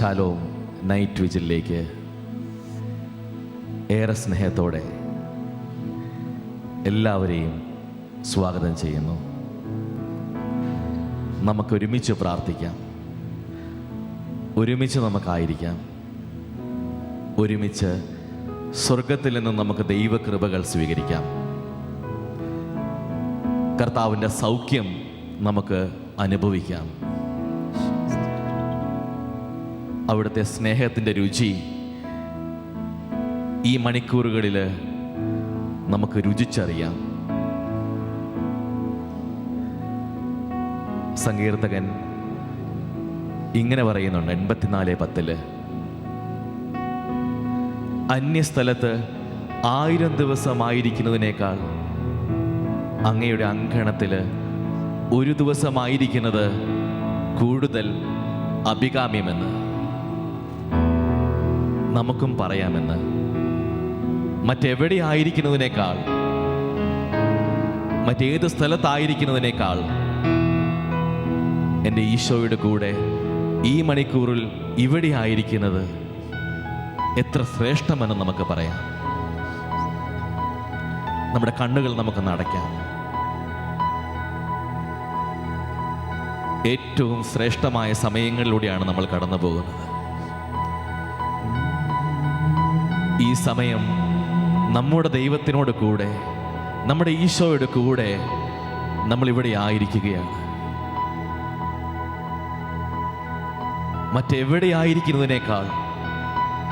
Shalom night വിജിലിലേക്ക് ഏറെ സ്നേഹത്തോടെ എല്ലാവരെയും സ്വാഗതം ചെയ്യുന്നു. നമുക്കൊരുമിച്ച് പ്രാർത്ഥിക്കാം, ഒരുമിച്ച് നമുക്കായിരിക്കാം, ഒരുമിച്ച് സ്വർഗത്തിൽ നിന്ന് നമുക്ക് ദൈവകൃപകൾ സ്വീകരിക്കാം. കർത്താവിൻ്റെ സൗഖ്യം നമുക്ക് അനുഭവിക്കാം. അവിടുത്തെ സ്നേഹത്തിൻ്റെ രുചി ഈ മണിക്കൂറുകളിൽ നമുക്ക് രുചിച്ചറിയാം. സങ്കീർത്തകൻ ഇങ്ങനെ പറയുന്നുണ്ട് 84:10, അന്യസ്ഥലത്ത് 1000 ദിവസമായിരിക്കുന്നതിനേക്കാൾ അങ്ങയുടെ അങ്കണത്തിൽ ഒരു ദിവസമായിരിക്കുന്നത് കൂടുതൽ അഭികാമ്യമെന്ന് നമുക്കും പറയാമെന്ന്. മറ്റെവിടെ ആയിരിക്കുന്നതിനേക്കാൾ, മറ്റേത് സ്ഥലത്തായിരിക്കുന്നതിനേക്കാൾ എൻ്റെ ഈശോയുടെ കൂടെ ഈ മണിക്കൂറിൽ ഇവിടെ ആയിരിക്കുന്നത് എത്ര ശ്രേഷ്ഠമെന്ന് നമുക്ക് പറയാം. നമ്മുടെ കണ്ണുകൾ നമുക്ക് അടയ്ക്കാം. ഏറ്റവും ശ്രേഷ്ഠമായ സമയങ്ങളിലൂടെയാണ് നമ്മൾ കടന്നു പോകുന്നത്. ഈ സമയം നമ്മുടെ ദൈവത്തിനോട് കൂടെ, നമ്മുടെ ഈശോയുടെ കൂടെ നമ്മളിവിടെ ആയിരിക്കുകയാണ്. മറ്റെവിടെ ആയിരിക്കുന്നതിനേക്കാൾ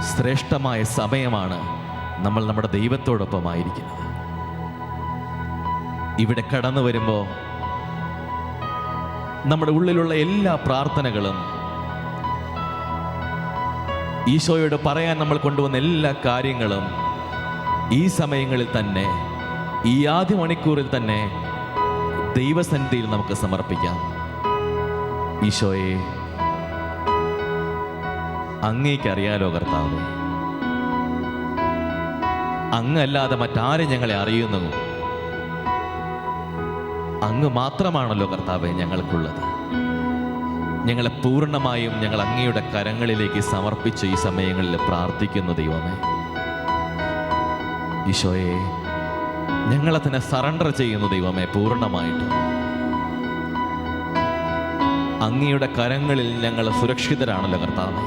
ശ്രേഷ്ഠമായ സമയമാണ് നമ്മൾ നമ്മുടെ ദൈവത്തോടൊപ്പമായിരിക്കുന്നത്. ഇവിടെ കടന്നു വരുമ്പോൾ നമ്മുടെ ഉള്ളിലുള്ള എല്ലാ പ്രാർത്ഥനകളും, ഈശോയോട് പറയാൻ നമ്മൾ കൊണ്ടുവന്ന എല്ലാ കാര്യങ്ങളും ഈ സമയങ്ങളിൽ തന്നെ, ഈ ആദ്യ മണിക്കൂറിൽ തന്നെ ദൈവസന്നിധിയിൽ നമുക്ക് സമർപ്പിക്കാം. ഈശോയെ, അങ്ങേക്കറിയാലോ കർത്താവേ, അങ്ങല്ലാതെ മറ്റാരും ഞങ്ങളെ അറിയുന്നു. അങ്ങ് മാത്രമാണല്ലോ കർത്താവേ ഞങ്ങൾക്കുള്ളത്. ഞങ്ങളെ പൂർണ്ണമായും ഞങ്ങൾ അങ്ങയുടെ കരങ്ങളിലേക്ക് സമർപ്പിച്ച് ഈ സമയങ്ങളിൽ പ്രാർത്ഥിക്കുന്നു ദൈവമേ. ഈശോയെ, ഞങ്ങളെ തന്നെ സറണ്ടർ ചെയ്യുന്നു ദൈവമേ. പൂർണ്ണമായിട്ട് അങ്ങയുടെ കരങ്ങളിൽ ഞങ്ങൾ സുരക്ഷിതരാണല്ലോ കർത്താവേ.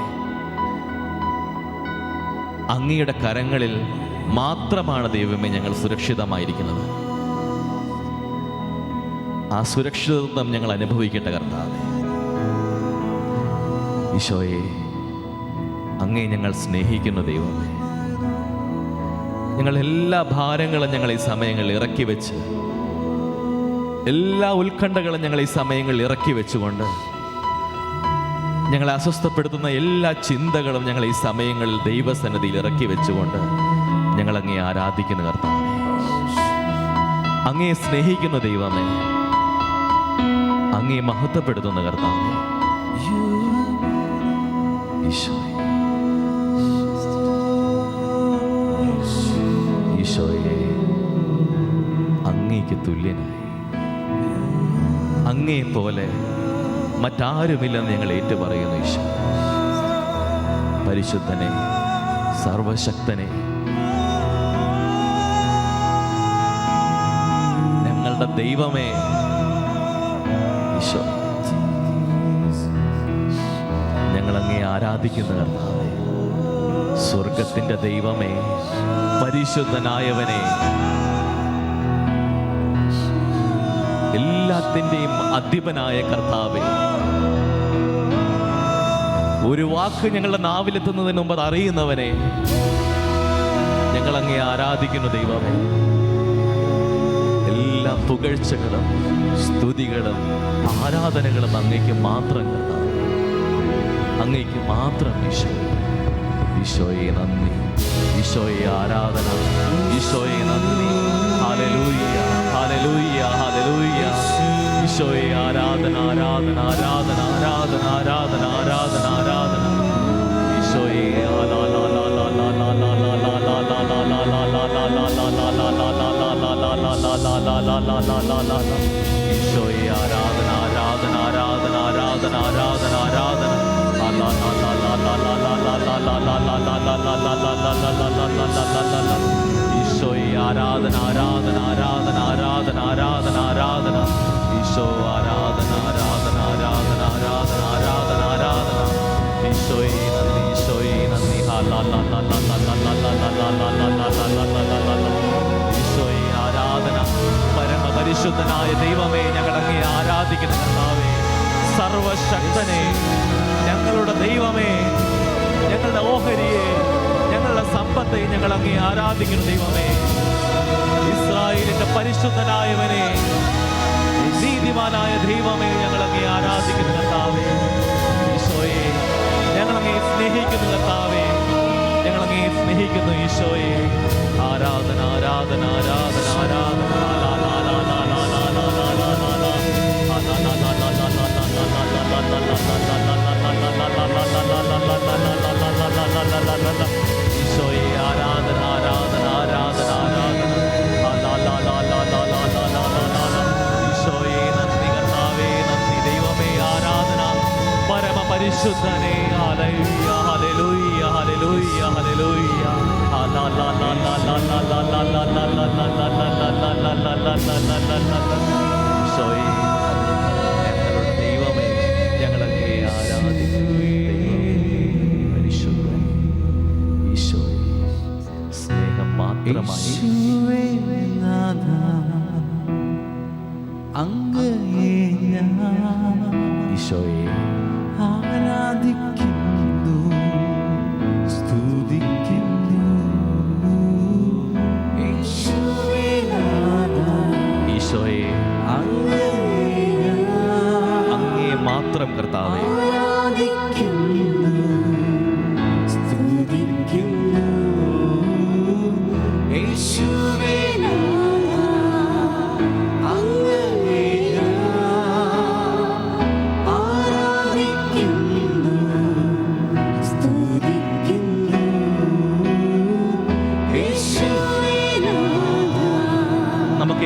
അങ്ങയുടെ കരങ്ങളിൽ മാത്രമാണ് ദൈവമേ ഞങ്ങൾ സുരക്ഷിതമായിരിക്കുന്നത്. ആ സുരക്ഷിതത്വം ഞങ്ങൾ അനുഭവിക്കട്ടെ കർത്താവേ. ഈശോയെ, അങ്ങേ ഞങ്ങൾ സ്നേഹിക്കുന്ന ദൈവമേ. ഞങ്ങൾ എല്ലാ ഭാരങ്ങളും ഞങ്ങൾ ഈ സമയങ്ങളിൽ ഇറക്കി വെച്ച്, എല്ലാ ഉത്കണ്ഠകളും ഞങ്ങൾ ഈ സമയങ്ങളിൽ ഇറക്കി വെച്ചുകൊണ്ട്, ഞങ്ങളെ അസ്വസ്ഥപ്പെടുത്തുന്ന എല്ലാ ചിന്തകളും ഞങ്ങൾ ഈ സമയങ്ങളിൽ ദൈവസന്നിധിയിൽ ഇറക്കി വെച്ചുകൊണ്ട് ഞങ്ങൾ അങ്ങേ ആരാധിക്കുന്ന കർത്താവേ. അങ്ങേ സ്നേഹിക്കുന്ന ദൈവമേ, അങ്ങേ മഹത്വപ്പെടുത്തുന്ന കർത്താവേ. ഈശോയെ, അങ്ങേക്ക് തുല്യനായി, അങ്ങേ പോലെ മറ്റാരുമില്ലെന്ന് ഞങ്ങൾ ഏറ്റുപറയുന്നു. ഈശോ, പരിശുദ്ധനെ, സർവശക്തനെ, ഞങ്ങളുടെ ദൈവമേ. ഈശോ, ഞങ്ങളങ്ങേ ആരാധിക്കുന്ന കർത്താവേ. സ്വർഗത്തിൻ്റെ ദൈവമേ, പരിശുദ്ധനായവനെ, എല്ലാത്തിൻ്റെയും അധിപനായ കർത്താവേ, ഒരു വാക്ക് ഞങ്ങളുടെ നാവിലെത്തുന്നതിന് മുമ്പ് അത് അറിയുന്നവനെ, ഞങ്ങളങ്ങേ ആരാധിക്കുന്ന ദൈവമേ. എല്ലാ പുകഴ്ചകളും സ്തുതികളും ആരാധനകളും അങ്ങേക്ക് മാത്രം കർത്താവേ, അങ്ങേക്ക് മാത്രം. ഈശോ, ഈശോയെ നന്ദി, ഈശോയെ ആരാധന, ഈശോയെ നന്ദി. Hallelujah, hallelujah, hallelujah. ഈശോയെ ആരാധന, ആരാധന, ആരാധന, ആരാധന, ആരാധന, ആരാധന, ആരാധന. ഈശോയെ ഈശോയെ ആരാധന, ആരാധന, ആരാധന, ആരാധന, ആരാധന, ആരാധന. ഈശോയെ ആരാധന ആരാധന ആരാധന ആരാധന ആരാധന ആരാധന ഈശോ ആരാധന ആരാധന ആരാധന ആരാധന ആരാധന ആരാധന ഈശോയെ നന്ദി ഈശോയെ നന്ദി ഈശോയെ ആരാധന പരമപരിശുദ്ധനായ ദൈവമേ ഞങ്ങൾ അങ്ങേ ആരാധിക്കുന്ന കർത്താവേ സർവശക്തനെ ഞങ്ങളുടെ ദൈവമേ ഞങ്ങളുടെ ഓഹരിയെ ഞങ്ങളുടെ സമ്പത്തെ ഞങ്ങൾ അങ്ങേ ആരാധിക്കുന്ന ദൈവമേ ഇസ്രായേലിന്റെ പരിശുദ്ധനായവനെ നീതിമാനായ ദൈവമേ ഞങ്ങൾ അങ്ങേ ആരാധിക്കുന്ന കർത്താവേ ഈശോയെ ഞങ്ങൾ അങ്ങേ സ്നേഹിക്കുന്ന കർത്താവേ ഞങ്ങൾ അങ്ങേ സ്നേഹിക്കുന്നു ഈശോയെ ആരാധന ആരാധന ആരാധന ആരാധന ഈശോയെ ആരാധന ആരാധന ആരാധന ആരാധന ഈശോയെ നന്ദി കർത്താവേ നന്ദി ദൈവമേ ആരാധന പരമപരിശുദ്ധനെ ഹല്ലേലൂയ ഹല്ലേലൂയ ഹല്ലേലൂയ ഹല്ലേലൂയ ഈശോയെ ഞങ്ങളുടെ ദൈവമേ ഞങ്ങളങ്ങേ ആരാധിക്കുന്നു പരിശുദ്ധൻ ഈശോയെ സ്നേഹം മാത്രമായി ഈശോയെ ആരാധിക്കുന്നു സ്തുതിക്കുന്നു ഈശോയെ അങ്ങേ മാത്രം കർത്താവേ ആരാധിക്കുന്നു സ്തുതിക്കുന്നു യേശുവേ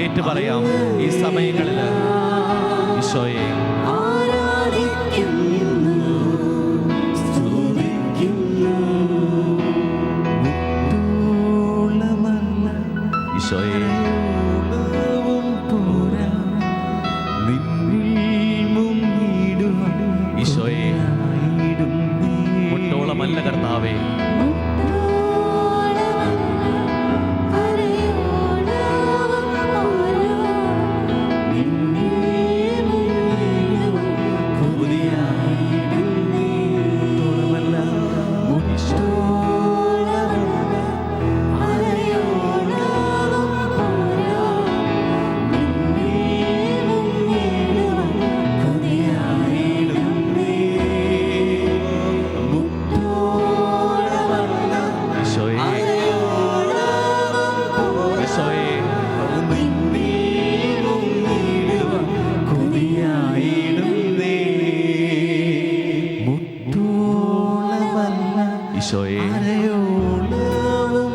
ഏറ്റു പറയാം ഈ സമയങ്ങളിൽ ഈശോയെ ഈശോയെ ഈശോയെ മുട്ടോളമല്ല കർത്താവേ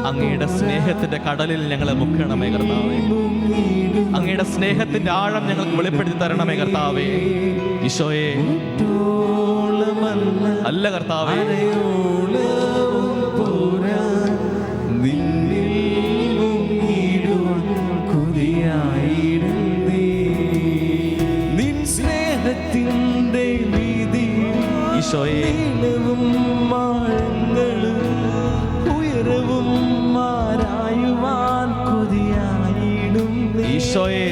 അങ്ങയുടെ സ്നേഹത്തിന്റെ കടലിൽ ഞങ്ങളെ മുക്കണമേ കർത്താവേ അങ്ങയുടെ സ്നേഹത്തിന്റെ ആഴം ഞങ്ങൾക്ക് വെളിപ്പെടുത്തി തരണമേ കർത്താവേ ഈശോയെ അല്ല കർത്താവേ നിൻ സ്നേഹത്തിന്റെ വീതി ഈശോയെ ഉയരവും മാറായുവാൻ കൊതിയായിടും ഈശോയെ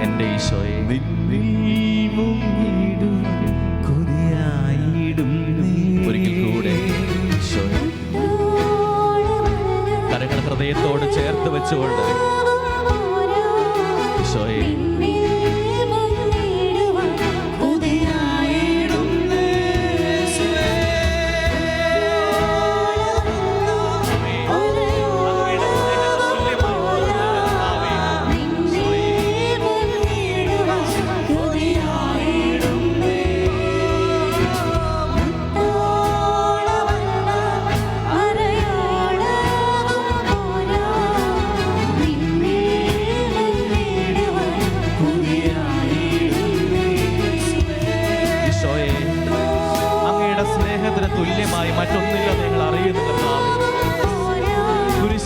എന്റെ ഈശോയെ ഒരിക്കൽ കൂടെ ഈശോയെ കരങ്ങൾ ഹൃദയത്തോട് ചേർത്ത് വെച്ചുകൊണ്ട് ഈശോയെ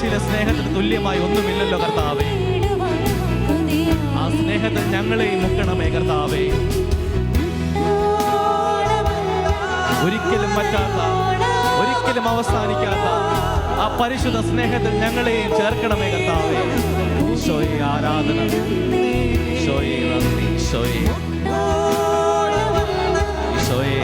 കുരിശിലെ സ്നേഹത്തിന് തുല്യമായി ഒന്നുമില്ലല്ലോ കർത്താവേ. ആ സ്നേഹത്തിൽ ഞങ്ങളെയും മുക്കണമേ കർത്താവേ. ഒരിക്കലും പറ്റാത്ത, ഒരിക്കലും അവസാനിക്കാത്ത ആ പരിശുദ്ധ സ്നേഹത്തിൽ ഞങ്ങളെയും ചേർക്കണമേ കർത്താവേ. ഈശോയെ ആരാധന, ഈശോയെ നന്ദി, ഈശോയെ ഈശോയെ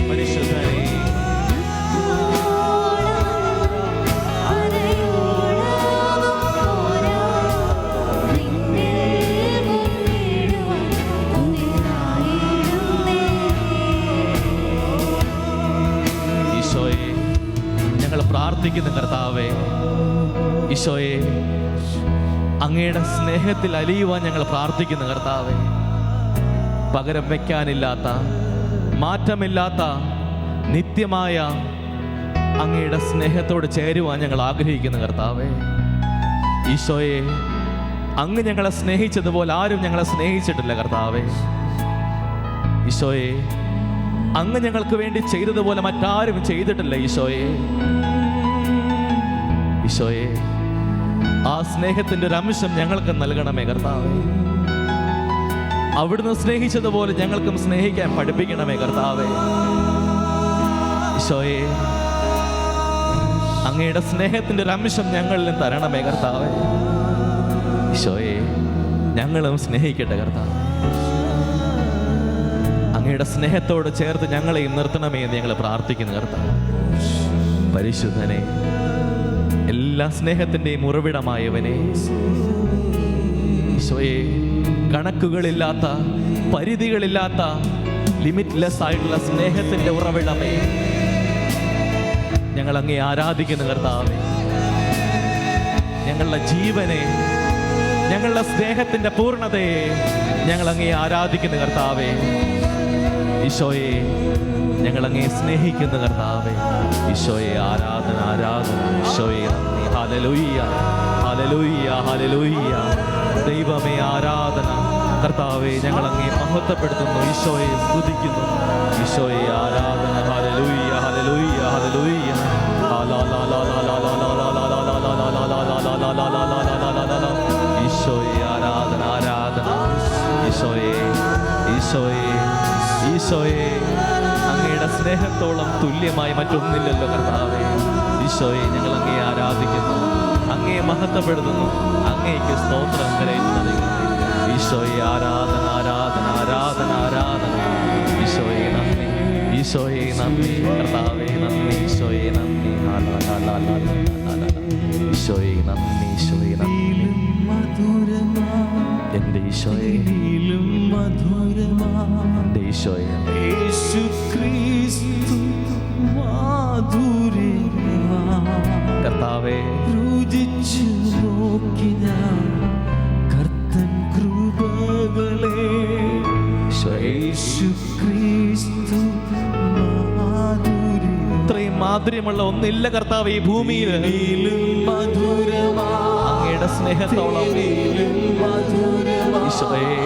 പരിശുദ്ധനെ ഈശോയെ ഞങ്ങൾ പ്രാർത്ഥിക്കുന്ന കർത്താവേ. ഈശോയെ അങ്ങയുടെ സ്നേഹത്തിൽ അലിയുവാൻ ഞങ്ങൾ പ്രാർത്ഥിക്കുന്ന കർത്താവേ. പകരം വയ്ക്കാനില്ലാത്ത, മാറ്റമില്ലാത്ത, നിത്യമായ അങ്ങയുടെ സ്നേഹത്തോട് ചേരുവാൻ ഞങ്ങൾ ആഗ്രഹിക്കുന്ന കർത്താവേ. ഈശോയെ അങ്ങ് ഞങ്ങളെ സ്നേഹിച്ചതുപോലെ ആരും ഞങ്ങളെ സ്നേഹിച്ചിട്ടില്ല കർത്താവേ. ഈശോയെ അങ്ങ് ഞങ്ങൾക്ക് വേണ്ടി ചെയ്തതുപോലെ മറ്റാരും ചെയ്തിട്ടില്ല ഈശോയെ. ഈശോയെ ആ സ്നേഹത്തിന്റെ ഒരു അംശം ഞങ്ങൾക്ക് നൽകണമേ കർത്താവേ. അവിടുന്ന് സ്നേഹിച്ചതുപോലെ ഞങ്ങൾക്കും സ്നേഹിക്കാൻ പഠിപ്പിക്കണമേ കർത്താവേ. ഈശോയെ അങ്ങയുടെ സ്നേഹത്തിന്റെ ഒരു അംശം ഞങ്ങളിൽ തരണമേ കർത്താവേ. ഈശോയെ ഞങ്ങളും സ്നേഹിക്കട്ടെ കർത്താവേ. അങ്ങയുടെ സ്നേഹത്തോട് ചേർത്ത് ഞങ്ങളെയും നിർത്തണമേ എന്ന് ഞങ്ങൾ പ്രാർത്ഥിക്കുന്നു കർത്താവേ. പരിശുദ്ധനെ, എല്ലാ സ്നേഹത്തിൻ്റെയും ഉറവിടമായവനെ, ഈശോയെ കണക്കുകളില്ലാത്ത, പരിധികളില്ലാത്ത, ലിമിറ്റ്ലെസ് ആയിട്ടുള്ള സ്നേഹത്തിൻ്റെ ഉറവിടമേ, ഞങ്ങൾ അങ്ങേ ആരാധിക്കുന്ന കർത്താവേ. ഞങ്ങളുടെ ജീവനെ, ഞങ്ങളുടെ സ്നേഹത്തിൻ്റെ പൂർണ്ണതയെ ഞങ്ങൾ അങ്ങേ ആരാധിക്കുന്ന കർത്താവേ. ഈശോയെ ഞങ്ങൾ അങ്ങേ സ്നേഹിക്കുന്ന കർത്താവേ. ഈശോയെ ആരാധന, ആരാധന. ഈശോയെ നന്ദി. Hallelujah, hallelujah, hallelujah. ദൈവമേ ആരാധന കർത്താവേ. ഞങ്ങൾ അങ്ങേ മഹത്വപ്പെടുത്തുന്നു, ഈശോയെ സ്തുതിക്കുന്നു. ഈശോയെ ആരാധന. Hallelujah, hallelujah, hallelujah. ഈശോയെ ആരാധന, ആരാധന. ഈശോയെ, ഈശോയെ, ഈശോയെ അങ്ങയുടെ സ്നേഹത്തോളം തുല്യമായി മറ്റൊന്നില്ലല്ലോ കർത്താവേ. ഈശോയെ ഞങ്ങൾ അങ്ങേ ആരാധിക്കുന്നു, അങ്ങേ മഹത്വപ്പെടുത്തുന്നു, അങ്ങേക്ക് സ്തോത്രം കരയുന്നത്. ഈശോയെ ആരാധന, ആരാധന, ആരാധന, ആരാധന. ഈശോയെ നന്ദി, ഈശോയെ നന്ദി കർത്താവേ. നന്ദി ഈശോയെ നന്ദി. ഈശോയെ നന്ദി, ഈശോയെ നന്ദി. എൻ്റെ ഈശോയെ, എൻ്റെ ഈശോയെ, യേശു ക്രിസ്തു മാധുര്യമാ കർത്താവേ. രുചിച്ചു നോക്കി ഞാൻ കർത്തൻ കൃപകളെ. യേശു ക്രിസ്തു ഇത്രയും മാധുര്യമുള്ള ഒന്നില്ല കർത്താവ് ഈ ഭൂമിയിൽ. മധുരമാ അങ്ങയുടെ സ്നേഹത്തോളം മധുരമാ ഈശോയെ.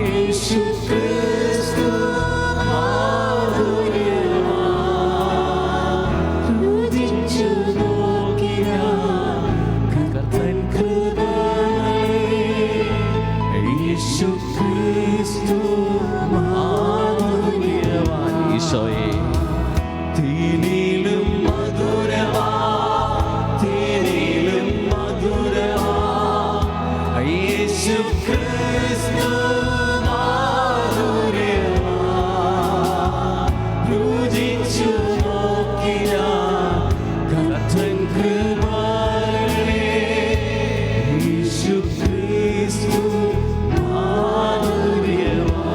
യേശു ക്രിസ്തു മാധുര്യമാ രുചിച്ചു നോക്കി ഞാൻ കർത്തൻ കൃപകളെ. യേശു ക്രിസ്തു മാധുര്യമാ ഈശോയെ തേനിലും മധുരമാ, തേനിലും മധുരമാ. യേശു ക്രിസ്തു മാധുര്യമാ രുചിച്ചു നോക്കി ഞാൻ കർത്തൻ കൃപകളെ. യേശു ക്രിസ്തു മാധുര്യമാ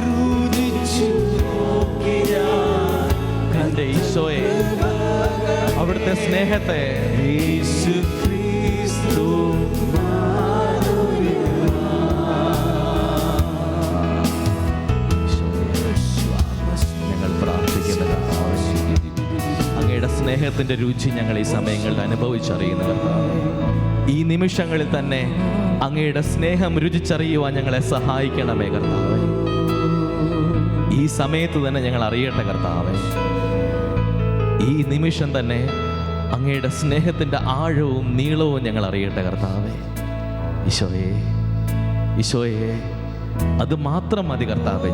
രുചിച്ചു നോക്കി ഞാൻ എൻ്റെ ഈശോയെ അവിടുത്തെ സ്നേഹത്തെ. യേശു ക്രിസ്തു ഞങ്ങൾ പ്രാർത്ഥിക്കുന്ന കർത്താവേ, അങ്ങയുടെ സ്നേഹത്തിന്റെ രുചി ഞങ്ങൾ ഈ സമയങ്ങളിൽ അനുഭവിച്ചറിയുന്ന കർത്താവേ. ഈ നിമിഷങ്ങളിൽ തന്നെ അങ്ങയുടെ സ്നേഹം രുചിച്ചറിയുവാൻ ഞങ്ങളെ സഹായിക്കണമേ കർത്താവേ. ഈ സമയത്ത് തന്നെ ഞങ്ങൾ അറിയട്ടെ കർത്താവേ, ഈ നിമിഷം തന്നെ അങ്ങയുടെ സ്നേഹത്തിൻ്റെ ആഴവും നീളവും ഞങ്ങൾ അറിയട്ടെ കർത്താവേ. ഈശോയെ, ഈശോയെ, അത് മാത്രം മതി കർത്താവേ.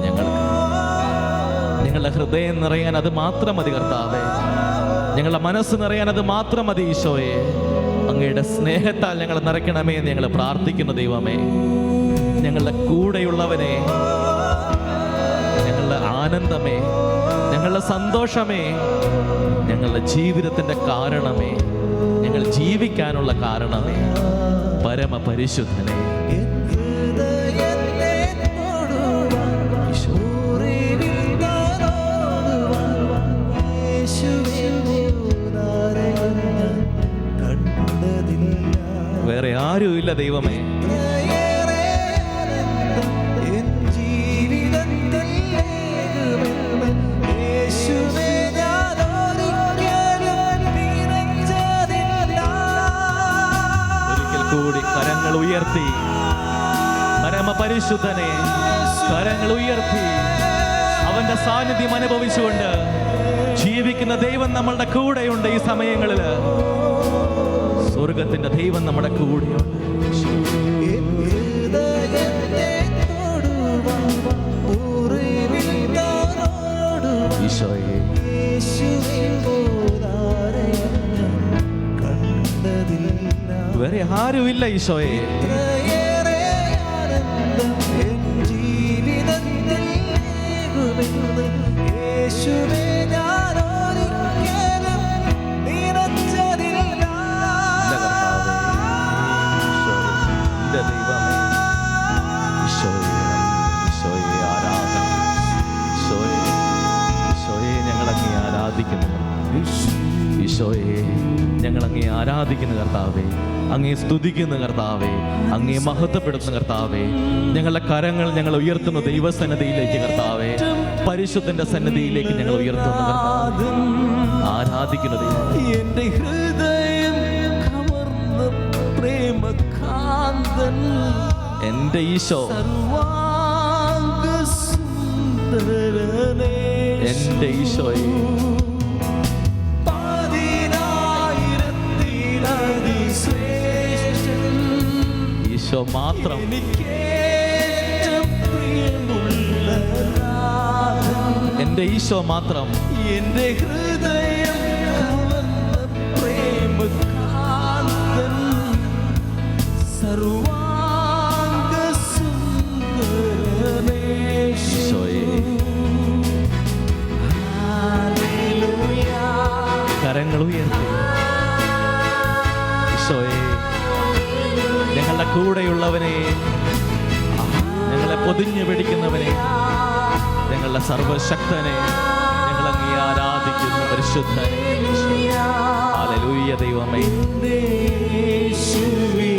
ഞങ്ങളുടെ ഹൃദയം നിറയാൻ അത് മാത്രം മതി കർത്താവേ. ഞങ്ങളുടെ മനസ്സ് നിറയാൻ അത് മാത്രം മതി ഈശോയെ. അങ്ങയുടെ സ്നേഹത്താൽ ഞങ്ങൾ നിറയ്ക്കണമേ എന്ന് ഞങ്ങൾ പ്രാർത്ഥിക്കുന്ന ദൈവമേ. ഞങ്ങളുടെ കൂടെയുള്ളവനെ, ഞങ്ങളുടെ ആനന്ദമേ, ഞങ്ങളുടെ സന്തോഷമേ, ഞങ്ങളുടെ ജീവിതത്തിൻ്റെ കാരണമേ, ഞങ്ങൾ ജീവിക്കാനുള്ള കാരണമേ, പരമപരിശുദ്ധനെ, വേറെ ആരുമില്ല ദൈവമേ. ഒരിക്കൽ കൂടി കരങ്ങൾ ഉയർത്തി, പരമപരിശുദ്ധനെ കരങ്ങൾ ഉയർത്തി അവന്റെ സാന്നിധ്യം അനുഭവിച്ചുകൊണ്ട് ജീവിക്കുന്ന ദൈവം നമ്മളുടെ കൂടെയുണ്ട്. ഈ സമയങ്ങളിൽ സ്വർഗത്തിന്റെ ദൈവം നമ്മുടെ കൂടെയുണ്ട്. ഈശോയെ, വേറെ ആരുമില്ല ഈശോയെ. ഈശോയെ, ഞങ്ങൾ അങ്ങേ ആരാധിക്കുന്ന കർത്താവേ, അങ്ങേ സ്തുതിക്കുന്ന കർത്താവേ, അങ്ങേ മഹത്വപ്പെടുത്തുന്ന കർത്താവേ. ഞങ്ങളുടെ കരങ്ങൾ ഞങ്ങൾ ഉയർത്തുന്ന ദൈവസന്നിധിയിലേക്ക് കർത്താവേ, പരിശുദ്ധന്റെ സന്നിധിയിലേക്ക് ഞങ്ങൾ ഉയർത്തുന്ന കർത്താവേ, ആരാധിക്കുന്ന ദൈവം. എന്റെ ഹൃദയം കവർന്ന പ്രേമകാന്തൻ എന്റെ ഈശോ, സർവാംഗ സുന്ദരനേ, എന്റെ ഈശോയെ, ഈശോ മാത്രം. എന്റെ ഈശോ മാത്രം. എന്റെ ഹൃദയം കവർന്ന പ്രേമകാന്തൻ സർവാംഗ സുന്ദരനേ, ഈശോയെ, കരങ്ങൾ ഉയർത്തി ഈശോയെ, ഞങ്ങളുടെ കൂടെയുള്ളവനെ, ഞങ്ങളെ പൊതിഞ്ഞു പിടിക്കുന്നവനെ, ഞങ്ങളുടെ സർവശക്തനെ, ഞങ്ങൾ അങ്ങേ ആരാധിക്കുന്ന പരിശുദ്ധനെ. ഹല്ലേലൂയ ദൈവമേ. ഈശോയെ,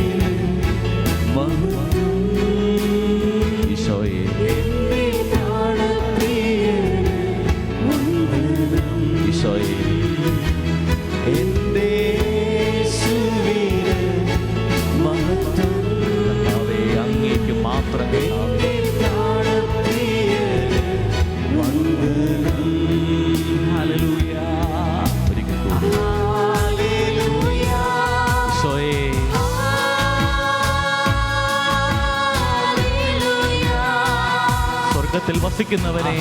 ഈശോയെ, അങ്ങേക്ക് മാത്രമേ സ്വർഗത്തിൽ വസിക്കുന്നവനെ,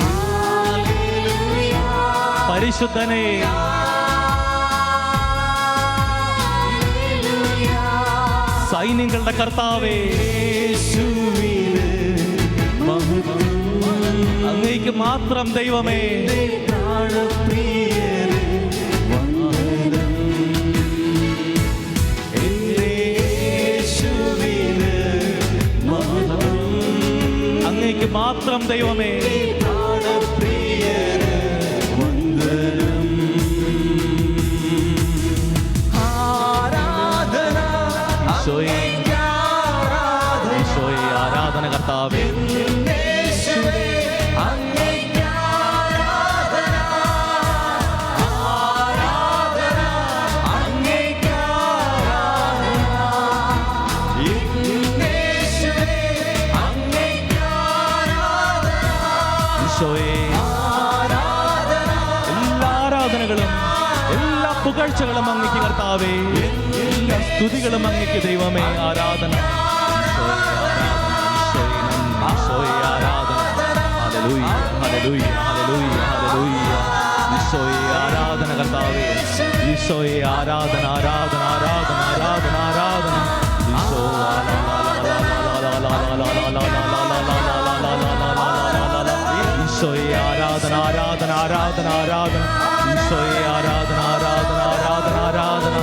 പരിശുദ്ധനെ, സൈന്യങ്ങളുടെ കർത്താവേ, അങ്ങേക്ക് മാത്രം ദൈവമേ. അങ്ങേക്ക് മാത്രം ദൈവമേ. ഈശോയെ, ആരാധന കർത്താവേ. ആരാധനകളും എല്ലാ പുകഴ്ചകളും അങ്ങയ്ക്ക് കർത്താവേ, എല്ലാ സ്തുതികളും അങ്ങയ്ക്ക് ദൈവമേ. ആരാധന, ഈശോയെ ആരാധന. Hallelujah, hallelujah, hallelujah, hallelujah. ഈശോയെ ആരാധന കർത്താവേ, ഈശോയെ ആരാധന, ആരാധന, ആരാധന, ആരാധന, ആരാധന. ഈശോ ഈശോയെ ആരാധന, ആരാധന, ആരാധന, ആരാധന. ഈശോയെ ആരാധന, ആരാധന, ആരാധന, ആരാധന. ഈശോയെ ആരാധന, ആരാധന, ആരാധന, ആരാധന, ആരാധന.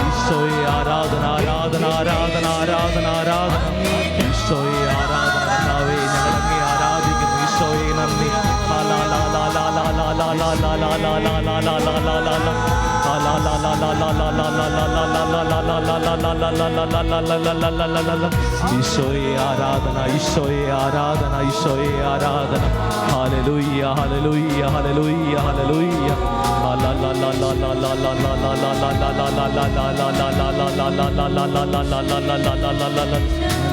ഈശോയെ ആരാധന, ആരാധന, ആരാധന, ആരാധന, ആരാധന. ഈശോയെ ആരാധന കർത്താവേ, ഞങ്ങൾ അങ്ങേ ആരാധിക്കുന്നു. ഈശോയെ നന്ദി. ഈശോയെ ആരാധന, ഈശോയെ ആരാധന, ഈശോയെ ആരാധന. Hallelujah, hallelujah, hallelujah, hallelujah.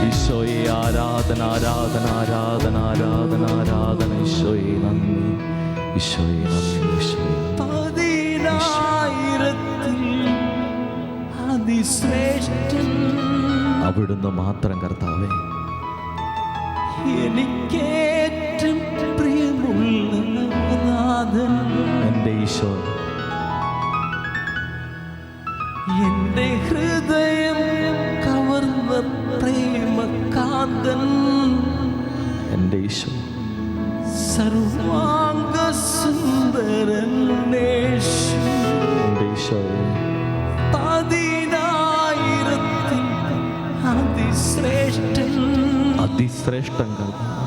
ഈശോയെ ആരാധന, ആരാധന, ആരാധന, ആരാധന, ആരാധന. ഈശോയെ നന്ദി, ഈശോയെ നന്ദി, ഈശോയെ അതിശ്രേഷ്ഠൻ അവിടുന്ന് മാത്രം കർത്താവേ. എനിക്കേറ്റം പ്രിയമുള്ള നാഥൻ, എൻ്റെ ഈശോ, എന്റെ ഹൃദയം കവർന്ന പ്രേമകാന്തൻ, എൻ്റെ ഈശോ, സർവാംഗ സുന്ദരൻ യേശു. എൻ്റെ ഈശോയെ പതിനായിരത്തിൽ അതിശ്രേഷ്ഠൻ, അതിശ്രേഷ്ഠം കർത്താവ്.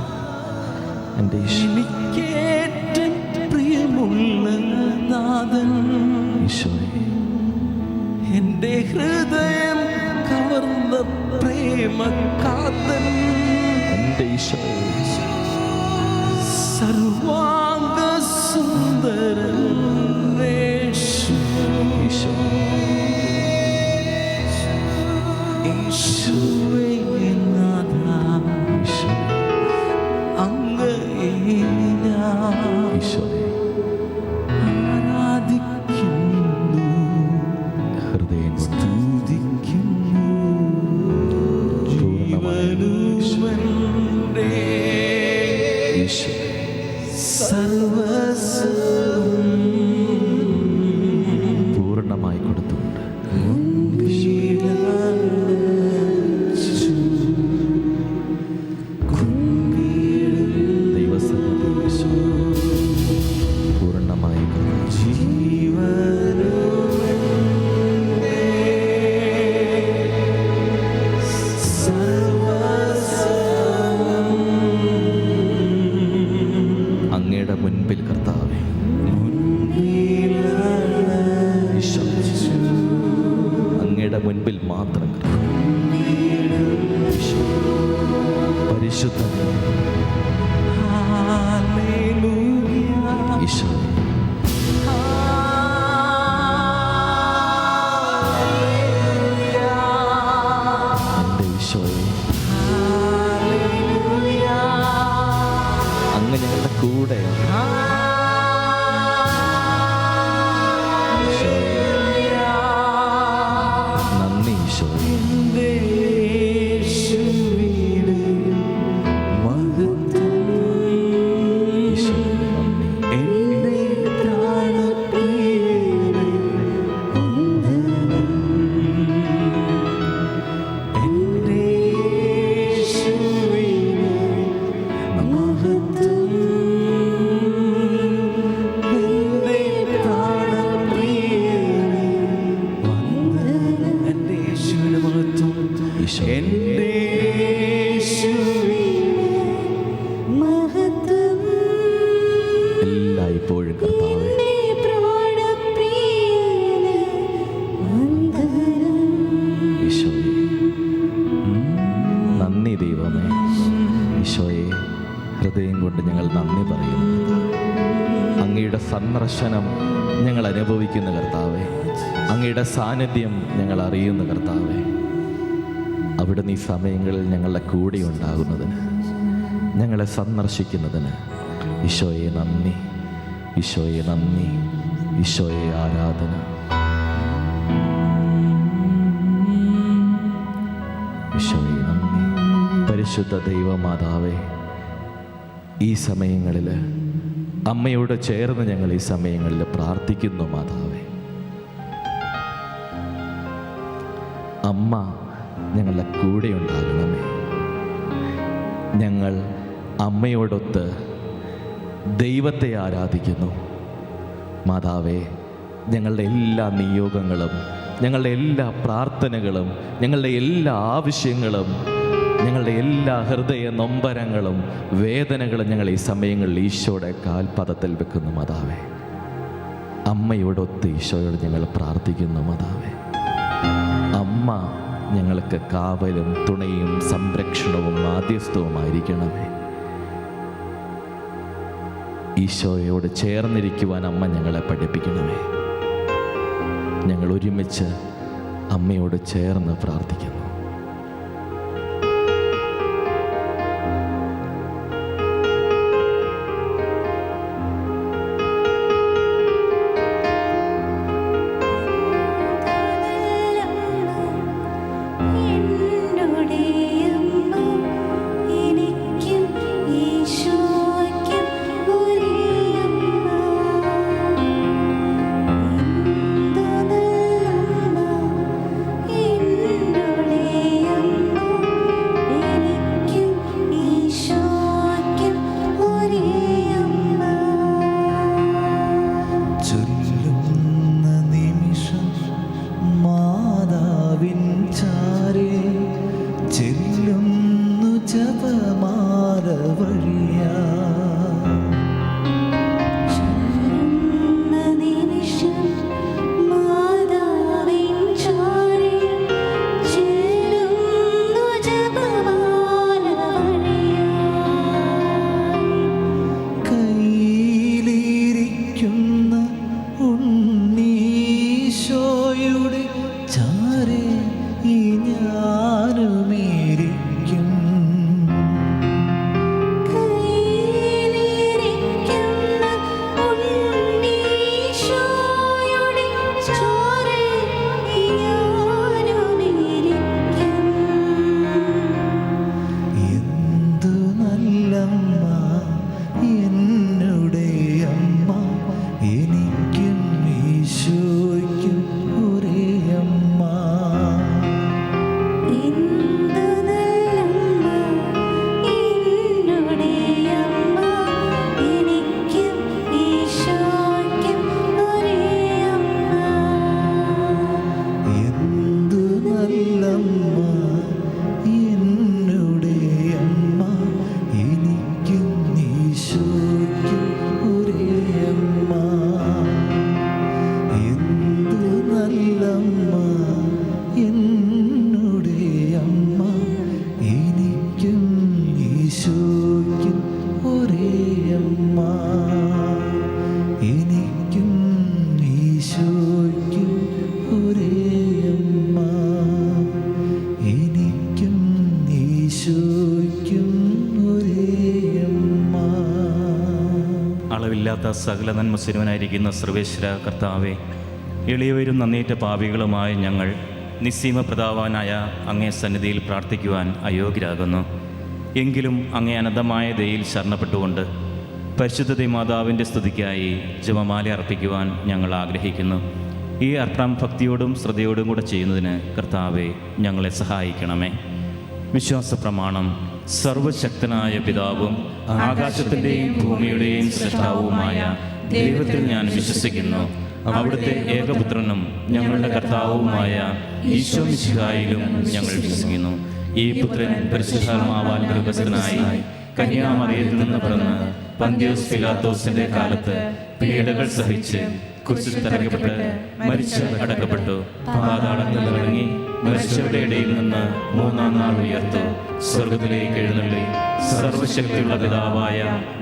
എൻ്റെ ഈശോ, എനിക്കേറ്റം പ്രിയമുള്ള നാഥൻ, ഈശോയെ എന്റെ ഹൃദയം കവർന്ന പ്രേമകാന്തൻ, എൻ്റെ ഈശോയെ സർവാംഗ സുന്ദരൻ യേശു. ഈശോ, യേശുവേ നാഥാ, ഈശോ, അങ്ങയെ ഞാൻ ഈശോയെ ആരാധിക്കുന്നു, ഹൃദയം കൊണ്ട് സ്തുതിക്കുന്നു. ജീവനുമെന്റെ ഈശോ സർവസ്വം പൂർണ്ണമായി കൊടുത്തുകൊണ്ട് ദൈവസന്നിധിയിൽ ഈശോ പൂർണ്ണമായി അങ്ങയുടെ മുൻപിൽ കർത്താവേ, ഈശോ അങ്ങയുടെ മുൻപിൽ മാത്രം കർത്താവേ. ഈശോ പരിശുദ്ധനേ, ഈശോ എൻ്റെ ഈശോയെ, അങ്ങ് ഞങ്ങളുടെ കൂടെയാണ്. ഈശോയെ നന്ദി. ഈശോയെ ഈശോയെ നന്ദി. ഈശോ എല്ലായ്പ്പോഴും കർത്താവേ, ഈശോയെ നന്ദി ദൈവമേ. ഈശോയെ ഹൃദയം കൊണ്ട് ഞങ്ങൾ നന്ദി പറയുന്നു. അങ്ങയുടെ സന്ദർശനം ഞങ്ങൾ അനുഭവിക്കുന്ന കർത്താവേ, അങ്ങയുടെ സാന്നിധ്യം ഞങ്ങൾ അറിയുന്ന കർത്താവേ, അവിടുന്ന് ഈ സമയങ്ങളിൽ ഞങ്ങളുടെ കൂടെ ഉണ്ടാകുന്നതിന്, ഞങ്ങളെ സന്ദർശിക്കുന്നതിന് ഈശോയെ നന്ദി, ഈശോയെ നന്ദി, ഈശോയെ ആരാധന. ഈശോയെ നന്ദി. പരിശുദ്ധ ദൈവമാതാവേ, ഈ സമയങ്ങളിൽ അമ്മയോട് ചേർന്ന് ഞങ്ങൾ ഈ സമയങ്ങളിൽ പ്രാർത്ഥിക്കുന്നു മാതാവേ. അമ്മ ഞങ്ങളുടെ കൂടെ ഉണ്ടാകണമേ. ഞങ്ങൾ അമ്മയോടൊത്ത് ദൈവത്തെ ആരാധിക്കുന്നു മാതാവേ. ഞങ്ങളുടെ എല്ലാ നിയോഗങ്ങളും, ഞങ്ങളുടെ എല്ലാ പ്രാർത്ഥനകളും, ഞങ്ങളുടെ എല്ലാ ആവശ്യങ്ങളും, ഞങ്ങളുടെ എല്ലാ ഹൃദയ നൊമ്പരങ്ങളും വേദനകളും ഞങ്ങൾ ഈ സമയങ്ങളിൽ ഈശോയുടെ കാൽപാദത്തിൽ വെക്കുന്നു മാതാവേ. അമ്മയോടൊത്ത് ഈശോയോട് ഞങ്ങൾ പ്രാർത്ഥിക്കുന്നു മാതാവേ. അമ്മ ഞങ്ങൾക്ക് കാവലും തുണയും സംരക്ഷണവും മാധ്യസ്ഥവുമായിരിക്കണമേ. ഈശോയോട് ചേർന്നിരിക്കുവാൻ അമ്മ ഞങ്ങളെ പഠിപ്പിക്കണമേ. ഞങ്ങൾ ഒരുമിച്ച് അമ്മയോട് ചേർന്ന് പ്രാർത്ഥിക്കുന്നു. അളവില്ലാത്ത സകല നന്മ സ്വരൂപനായിരിക്കുന്ന സർവേശ്വര കർത്താവെ, എളിയവരും നന്നേറ്റ പാപികളുമായ ഞങ്ങൾ നിസ്സീമ പ്രതാവാനായ അങ്ങേ സന്നിധിയിൽ പ്രാർത്ഥിക്കുവാൻ അയോഗ്യരാകുന്നു. എങ്കിലും അങ്ങേ അനന്തമായ ദയയിൽ ശരണപ്പെട്ടുകൊണ്ട് പരിശുദ്ധ മാതാവിൻ്റെ സ്തുതിക്കായി ജപമാല അർപ്പിക്കുവാൻ ഞങ്ങൾ ആഗ്രഹിക്കുന്നു. ഈ അർപ്പണം ഭക്തിയോടും ശ്രദ്ധയോടും കൂടെ ചെയ്യുന്നതിന് കർത്താവെ ഞങ്ങളെ സഹായിക്കണമേ. വിശ്വാസ പ്രമാണം. സർവശക്തനായ പിതാവും ആകാശത്തിൻ്റെയും ഭൂമിയുടെയും സൃഷ്ടാവുമായ ദൈവത്തിൽ ഞാൻ വിശ്വസിക്കുന്നു. അവിടുത്തെ ഏകപുത്രനും ഞങ്ങളുടെ കർത്താവുമായ ഈശോ മിശിഹായിലും ഞങ്ങൾ വിശ്വസിക്കുന്നു. ഈ പുത്രൻ പരിശുദ്ധാത്മാവാൽ ഗർഭസ്ഥനായി കന്യാമറിയത്തിൽ നിന്ന് പിറന്ന് പന്തിയോസ് പിലാത്തോസിന്റെ കാലത്ത് പീഡകൾ സഹിച്ച് കുരിശിൽ തറയ്ക്കപ്പെട്ട് മരിച്ച് അടക്കപ്പെട്ടു. പാതാളത്തിൽ ഇറങ്ങി മരിച്ചവരുടെ ഇടയിൽ നിന്ന് മൂന്നാം നാൾ ഉയർത്തു. സ്വർഗത്തിലേക്ക് എഴുന്നള്ളി സർവശക്തിയുള്ള പിതാവായ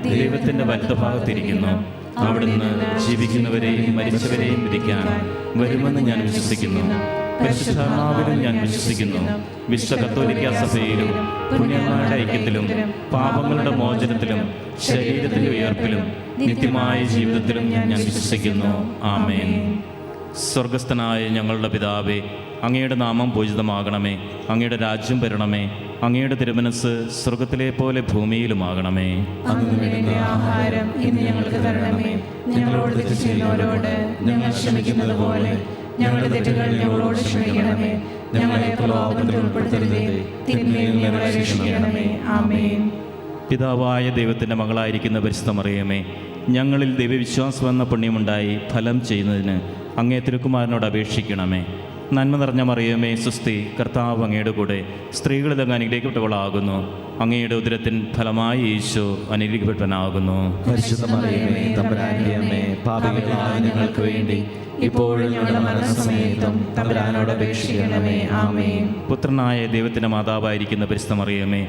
ദൈവത്തിന്റെ വലത്തുഭാഗത്തിരിക്കുന്നു. അവിടുന്ന് ജീവിക്കുന്നവരെയും മരിച്ചവരെയും വിധിക്കാൻ വരുമെന്ന് ഞാൻ വിശ്വസിക്കുന്നു. പരിശുദ്ധാത്മാവിലും ഞാൻ വിശ്വസിക്കുന്നു. വിശുദ്ധ കത്തോലിക്ക സഭയിലും പുണ്യന്മാരുടെ ഐക്യത്തിലും പാപങ്ങളുടെ മോചനത്തിലും ശരീരത്തിന്റെ ഉയർപ്പിലും നിത്യമായ ജീവിതത്തിലും ഞാൻ വിശ്വസിക്കുന്നു. ആമേൻ. സ്വർഗസ്ഥനായ ഞങ്ങളുടെ പിതാവേ, അങ്ങയുടെ നാമം പൂജിതമാകണമേ. അങ്ങയുടെ രാജ്യം വരണമേ. അങ്ങയുടെ തിരുമനസ് സ്വർഗത്തിലെ പോലെ ഭൂമിയിലുമാകണമേ. അന്നു വേണ്ട ആഹാരം ഇന്ന് ഞങ്ങൾക്ക് തരണമേ. ഞങ്ങളോട് തെറ്റ് ചെയ്യുന്നവരോട് ഞങ്ങൾ ക്ഷമിക്കുന്നത് പോലെ ഞങ്ങളുടെ തെറ്റുകൾ ഞങ്ങളോട് ക്ഷമിക്കണമേ. ഞങ്ങളെ പ്രലോഭനത്തിൽ ഉൾപ്പെടുത്തരുതേ, തിന്മയിൽ നിന്ന് ഞങ്ങളെ രക്ഷിക്കണമേ. ആമേൻ. പിതാവായ ദൈവത്തിൻ്റെ മകളായിരിക്കുന്ന പരിശുദ്ധ മറിയമേ, ഞങ്ങളിൽ ദൈവവിശ്വാസം എന്ന പുണ്യമുണ്ടായി ഫലം ചെയ്യുന്നതിന് അങ്ങേ തിരുക്കുമാരനോട് അപേക്ഷിക്കണമേ. നന്മ നിറഞ്ഞ മറിയമേ, സുസ്തി, കർത്താവ് അങ്ങയുടെ കൂടെ സ്ത്രീകളിൽ അങ്ങ് അനുഗ്രഹിക്കപ്പെട്ടവളാകുന്നു. അങ്ങയുടെ ഉദരത്തിൻ ഫലമായി ഈശോ അനുഗ്രഹിക്കപ്പെട്ടവനാകുന്നു. പരിശുദ്ധ മറിയമേ, തമ്പുരാന്റെ അമ്മേ, പാപികളായ ഞങ്ങൾക്ക് വേണ്ടി ഇപ്പോഴും ഞങ്ങളുടെ മരണസമയത്തും തമ്പുരാനോട് അപേക്ഷിക്കണമേ. ആമേൻ. പുത്രനായ ദൈവത്തിൻ്റെ മാതാവായിരിക്കുന്ന പരിശുദ്ധ മറിയമേ,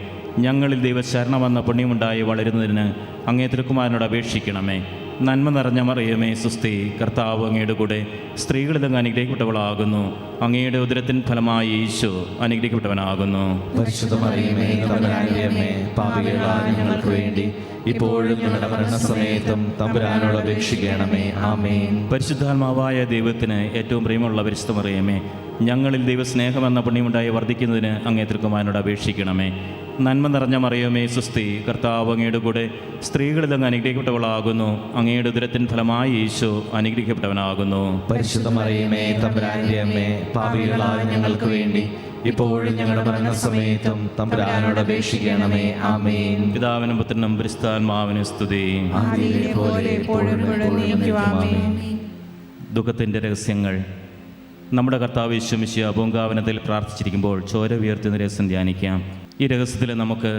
ഞങ്ങളിൽ ദൈവശരണമെന്ന പുണ്യമുണ്ടായി വളരുന്നതിന് അങ്ങേ തിരുക്കുമാരനോട് അപേക്ഷിക്കണമേ. നന്മ നിറഞ്ഞ മറിയമേ, സുസ്തി, കർത്താവ് അങ്ങയുടെ കൂടെ സ്ത്രീകളിൽ അങ്ങ് അനുഗ്രഹിക്കപ്പെട്ടവളാകുന്നു. അങ്ങയുടെ ഉദരത്തിൻ ഫലമായി ഈശോ അനുഗ്രഹിക്കപ്പെട്ടവനാകുന്നു. പരിശുദ്ധ മറിയമേ, തമ്പുരാന്റെ അമ്മേ, പാപികളായ ഞങ്ങൾക്ക് വേണ്ടി ഇപ്പോഴും ഞങ്ങളുടെ മരണസമയത്തും തമ്പുരാനോട് അപേക്ഷിക്കണമേ. ആമേൻ. പരിശുദ്ധാത്മാവായ ദൈവത്തിന് ഏറ്റവും പ്രിയമുള്ള പരിശുദ്ധ മറിയമേ, ഞങ്ങളിൽ ദൈവസ്നേഹമെന്ന പുണ്യമുണ്ടായി വർദ്ധിക്കുന്നതിന് അങ്ങേ തിരുക്കുമാരനോട് അപേക്ഷിക്കണമേ. നന്മ നിറഞ്ഞ മറിയമേ, സുസ്തി, കർത്താവ് അങ്ങയുടെ കൂടെ സ്ത്രീകളിൽ അങ്ങ് അനുഗ്രഹിക്കപ്പെട്ടവളാകുന്നു. അങ്ങയുടെ ഉദരത്തിൻ ഫലമായി ഈശോ അനുഗ്രഹിക്കപ്പെട്ടവനാകുന്നു. പരിശുദ്ധ മറിയമേ, തമ്പുരാന്റെ അമ്മേ, പാപികളായ ഞങ്ങൾക്ക് വേണ്ടി ഇപ്പോഴും ഞങ്ങളുടെ മരണസമയത്തും തമ്പുരാനോട് അപേക്ഷിക്കണമേ. ആമേൻ. പിതാവിനും പുത്രനും പരിശുദ്ധാത്മാവിനും സ്തുതി. ആദിയിലെ പോലെ എപ്പോഴും എപ്പോഴും എന്നേക്കും. ആമേൻ. ദുഃഖത്തിൻ്റെ രഹസ്യങ്ങൾ. നമ്മുടെ കർത്താവ് യേശു മിശിഹാ പൂങ്കാവനത്തിൽ പ്രാർത്ഥിച്ചിരിക്കുമ്പോൾ ചോര ഉയർത്തുന്ന രഹസ്യം ധ്യാനിക്കാം. ഈ രഹസ്യത്തിൽ നമുക്ക്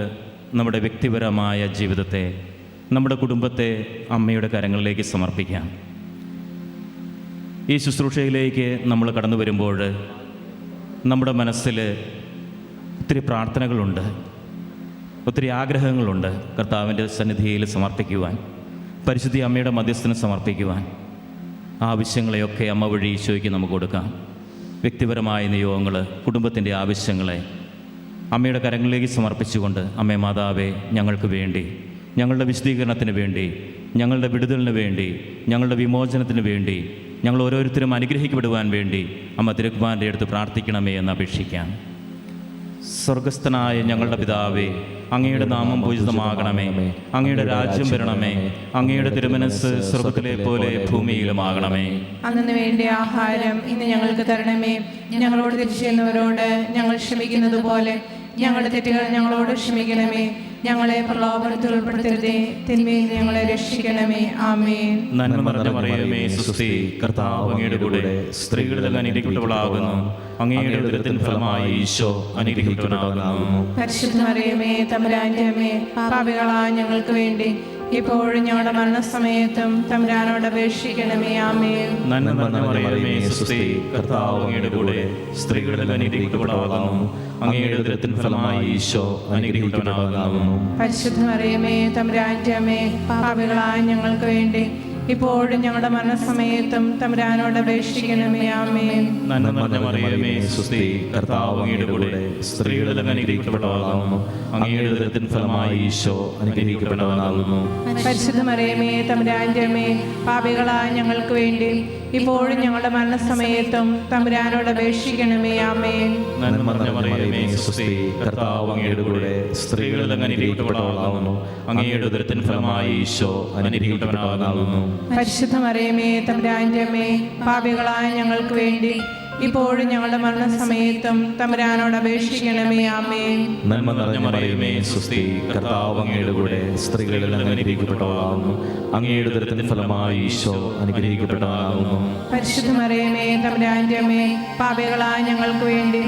നമ്മുടെ വ്യക്തിപരമായ ജീവിതത്തെ, നമ്മുടെ കുടുംബത്തെ അമ്മയുടെ കരങ്ങളിലേക്ക് സമർപ്പിക്കാം. ഈ ശുശ്രൂഷയിലേക്ക് നമ്മൾ കടന്നു വരുമ്പോൾ നമ്മുടെ മനസ്സിൽ ഒത്തിരി പ്രാർത്ഥനകളുണ്ട്, ഒത്തിരി ആഗ്രഹങ്ങളുണ്ട് കർത്താവിൻ്റെ സന്നിധിയിൽ സമർപ്പിക്കുവാൻ, പരിശുദ്ധ അമ്മയുടെ മധ്യസ്ഥന് സമർപ്പിക്കുവാൻ. ആവശ്യങ്ങളെയൊക്കെ അമ്മ വഴി ഈശോയ്ക്ക് നമുക്ക് കൊടുക്കാം. വ്യക്തിപരമായ നിയോഗങ്ങൾ, കുടുംബത്തിൻ്റെ ആവശ്യങ്ങളെ അമ്മയുടെ കരങ്ങളിലേക്ക് സമർപ്പിച്ചുകൊണ്ട്, അമ്മേ മാതാവേ, ഞങ്ങൾക്ക് വേണ്ടി, ഞങ്ങളുടെ വിശദീകരണത്തിന് വേണ്ടി, ഞങ്ങളുടെ വിടുതലിന് വേണ്ടി, ഞങ്ങളുടെ വിമോചനത്തിന് വേണ്ടി, ഞങ്ങൾ ഓരോരുത്തരും അനുഗ്രഹിക്കപ്പെടുവാൻ വേണ്ടി അമ്മ തിരുക്കുമാരൻ്റെ അടുത്ത് പ്രാർത്ഥിക്കണമേ എന്ന് അപേക്ഷിക്കാം. സ്വർഗസ്ഥനായ ഞങ്ങളുടെ പിതാവേ, അങ്ങയുടെ നാമം പൂജിതമാകണമേ. അങ്ങയുടെ രാജ്യം വരണമേ. അങ്ങയുടെ തിരുമനസ് സ്വർഗത്തിലെ പോലെ ഭൂമിയിലുമാകണമേ. അന്നു വേണ്ട ആഹാരം ഇന്ന് ഞങ്ങൾക്ക് തരണമേ. ഞങ്ങളോട് തെറ്റ് ചെയ്യുന്നവരോട് ഞങ്ങൾ ക്ഷമിക്കുന്നത് പോലെ ഞങ്ങളുടെ തെറ്റുകൾ ഞങ്ങളോട് ക്ഷമിക്കണമേ. ഞങ്ങളെ പ്രലോഭനത്തിൽ ഉൾപ്പെടുത്തരുതേ, തിന്മയിൽ ഞങ്ങളെ രക്ഷിക്കണമേ. ആമേൻ. നന്മ നിറഞ്ഞ മറിയമേ, സുസ്തി, കർത്താവ് അങ്ങയുടെ കൂടെ സ്ത്രീകളിൽ അങ്ങ് അനുഗ്രഹിക്കപ്പെട്ടവളാകുന്നു. അങ്ങയുടെ ഉദരത്തിൻ ഫലമായി ഈശോ അനുഗ്രഹിക്കപ്പെട്ടവനാകുന്നു. പരിശുദ്ധ മറിയമേ, തമ്പുരാന്റെ അമ്മേ, പാപികളായ ഞങ്ങൾക്ക് വേണ്ടി ഇപ്പോഴും ഞങ്ങളുടെ മരണസമയത്തും തമ്പുരാനോട് അപേക്ഷിക്കണമേ. ആമേൻ. നന്മ നിറഞ്ഞ മറിയമേ, സുസ്തി, കർത്താവ് അങ്ങയുടെ കൂടെ സ്ത്രീകളിൽ അനുഗ്രഹിക്കപ്പെട്ടവളാകുന്നു. അങ്ങയുടെ ഉദരത്തിൻ ഫലമായി ഈശോ അനുഗ്രഹിക്കപ്പെട്ടവനാകുന്നു. പരിശുദ്ധ മറിയമേ, തമ്പുരാന്റെ അമ്മേ, പാപികളായ ഞങ്ങൾക്ക് വേണ്ടി ഇപ്പോഴും ഞങ്ങളുടെ മരണസമയത്തും തമ്പുരാനോട് അപേക്ഷിക്കണമേ. ആമേൻ. നന്മ നിറഞ്ഞ മറിയമേ, സുസ്തി, കർത്താവ് അങ്ങയുടെ കൂടെ സ്ത്രീകളിൽ അങ്ങ് അനുഗ്രഹിക്കപ്പെട്ടവളാകുന്നു. അങ്ങയുടെ ഉദരത്തിൻ ഫലമായി ഈശോ അനുഗ്രഹിക്കപ്പെട്ടവനാകുന്നു. പരിശുദ്ധ മറിയമേ, തമ്പുരാന്റെ അമ്മേ, പാപികളായ ഞങ്ങൾക്ക് വേണ്ടി ഇപ്പോഴും ഞങ്ങളുടെ മരണസമയത്തും തമ്പുരാനോട് അപേക്ഷിക്കണമേ. ആമേൻ. നന്മ നിറഞ്ഞ മറിയമേ, സുസ്തി, കർത്താവ് അങ്ങയുടെ കൂടെ സ്ത്രീകളിൽ അങ്ങ് അനുഗ്രഹിക്കപ്പെട്ടവളാകുന്നു. അങ്ങയുടെ ഉദരത്തിൻ ഫലമായി ഈശോ അനുഗ്രഹിക്കപ്പെട്ടവനാകുന്നു. പരിശുദ്ധ മറിയമേ, തമ്പുരാന്റെ അമ്മേ, പാപികളായ ഞങ്ങൾക്ക് വേണ്ടി ഇപ്പോഴും ഞങ്ങളുടെ മരണസമയത്തും തമ്പുരാനോട് അപേക്ഷിക്കണമേ. ആമേൻ. നന്മ നിറഞ്ഞ മറിയമേ, സുസ്തി, കർത്താവ് അങ്ങയുടെ കൂടെ സ്ത്രീകളിൽ അങ്ങ് അനുഗ്രഹിക്കപ്പെട്ടവളാകുന്നു. അങ്ങയുടെ ഉദരത്തിൻ ഫലമായി ഈശോ അനുഗ്രഹിക്കപ്പെട്ടവനാകുന്നു. പരിശുദ്ധ മറിയമേ, തമ്പുരാന്റെ അമ്മേ, പാപികളായ ഞങ്ങൾക്ക് വേണ്ടി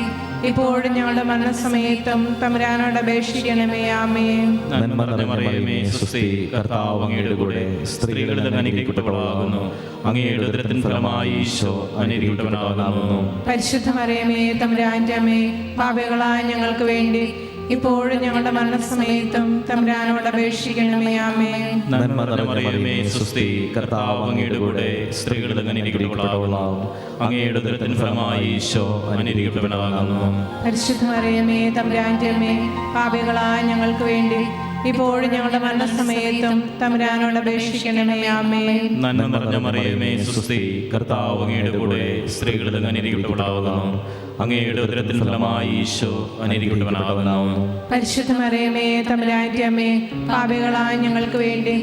ഇപ്പോഴും ഞങ്ങളുടെ മരണസമയത്തും തമ്പുരാനോട് അപേക്ഷിക്കണമേ. ആമേൻ. നന്മ നിറഞ്ഞ മറിയമേ, സുസ്തി, കർത്താവ് അങ്ങയുടെ കൂടെ സ്ത്രീകളിൽ അങ്ങ് അനുഗ്രഹിക്കപ്പെട്ടവളാകുന്നു. അങ്ങയുടെ ഉദരത്തിൻ ഫലമായി ഈശോ അനുഗ്രഹിക്കപ്പെട്ടവനാകുന്നു. പരിശുദ്ധ മറിയമേ, തമ്പുരാന്റെ അമ്മേ, പാപികളായ ഞങ്ങൾക്ക് വേണ്ടി ഇപ്പോഴും ഞങ്ങളുടെ മരണസമയത്തും തമ്പുരാനോട് അപേക്ഷിക്കണമേ. ആമേൻ. നന്മ നിറഞ്ഞ മറിയമേ, സ്വസ്തി, കർത്താവ് അങ്ങയുടെ കൂടെ, സ്ത്രീകളിൽ അങ്ങ് അനുഗ്രഹിക്കപ്പെട്ടവളാകുന്നു. അങ്ങയുടെ ഉദരത്തിൻ ഫലമായി ഈശോ അനുഗ്രഹിക്കപ്പെട്ടവനാകുന്നു. പരിശുദ്ധ മറിയമേ, തമ്പുരാന്റെ അമ്മേ, പാപികളായ ഞങ്ങൾക്ക് വേണ്ടി ഇപ്പോഴും ഞങ്ങളുടെ മരണസമയത്തും തമ്പുരാനോട് അപേക്ഷിക്കണമേ. ആമേൻ. നന്മ നിറഞ്ഞ മറിയമേ, സ്വസ്തി, കർത്താവ് അങ്ങയുടെ കൂടെ, സ്ത്രീകളിൽ അങ്ങ് അനുഗ്രഹിക്കപ്പെട്ടവളാകുന്നു. അങ്ങയുടെ ഉദരത്തിൻ ഫലമായി ഈശോ അനുഗ്രഹിക്കപ്പെട്ടവനാകുന്നു. പരിശുദ്ധ മറിയമേ, തമ്പുരാന്റെ അമ്മേ, പാപികളായ ഞങ്ങൾക്ക് വേണ്ടി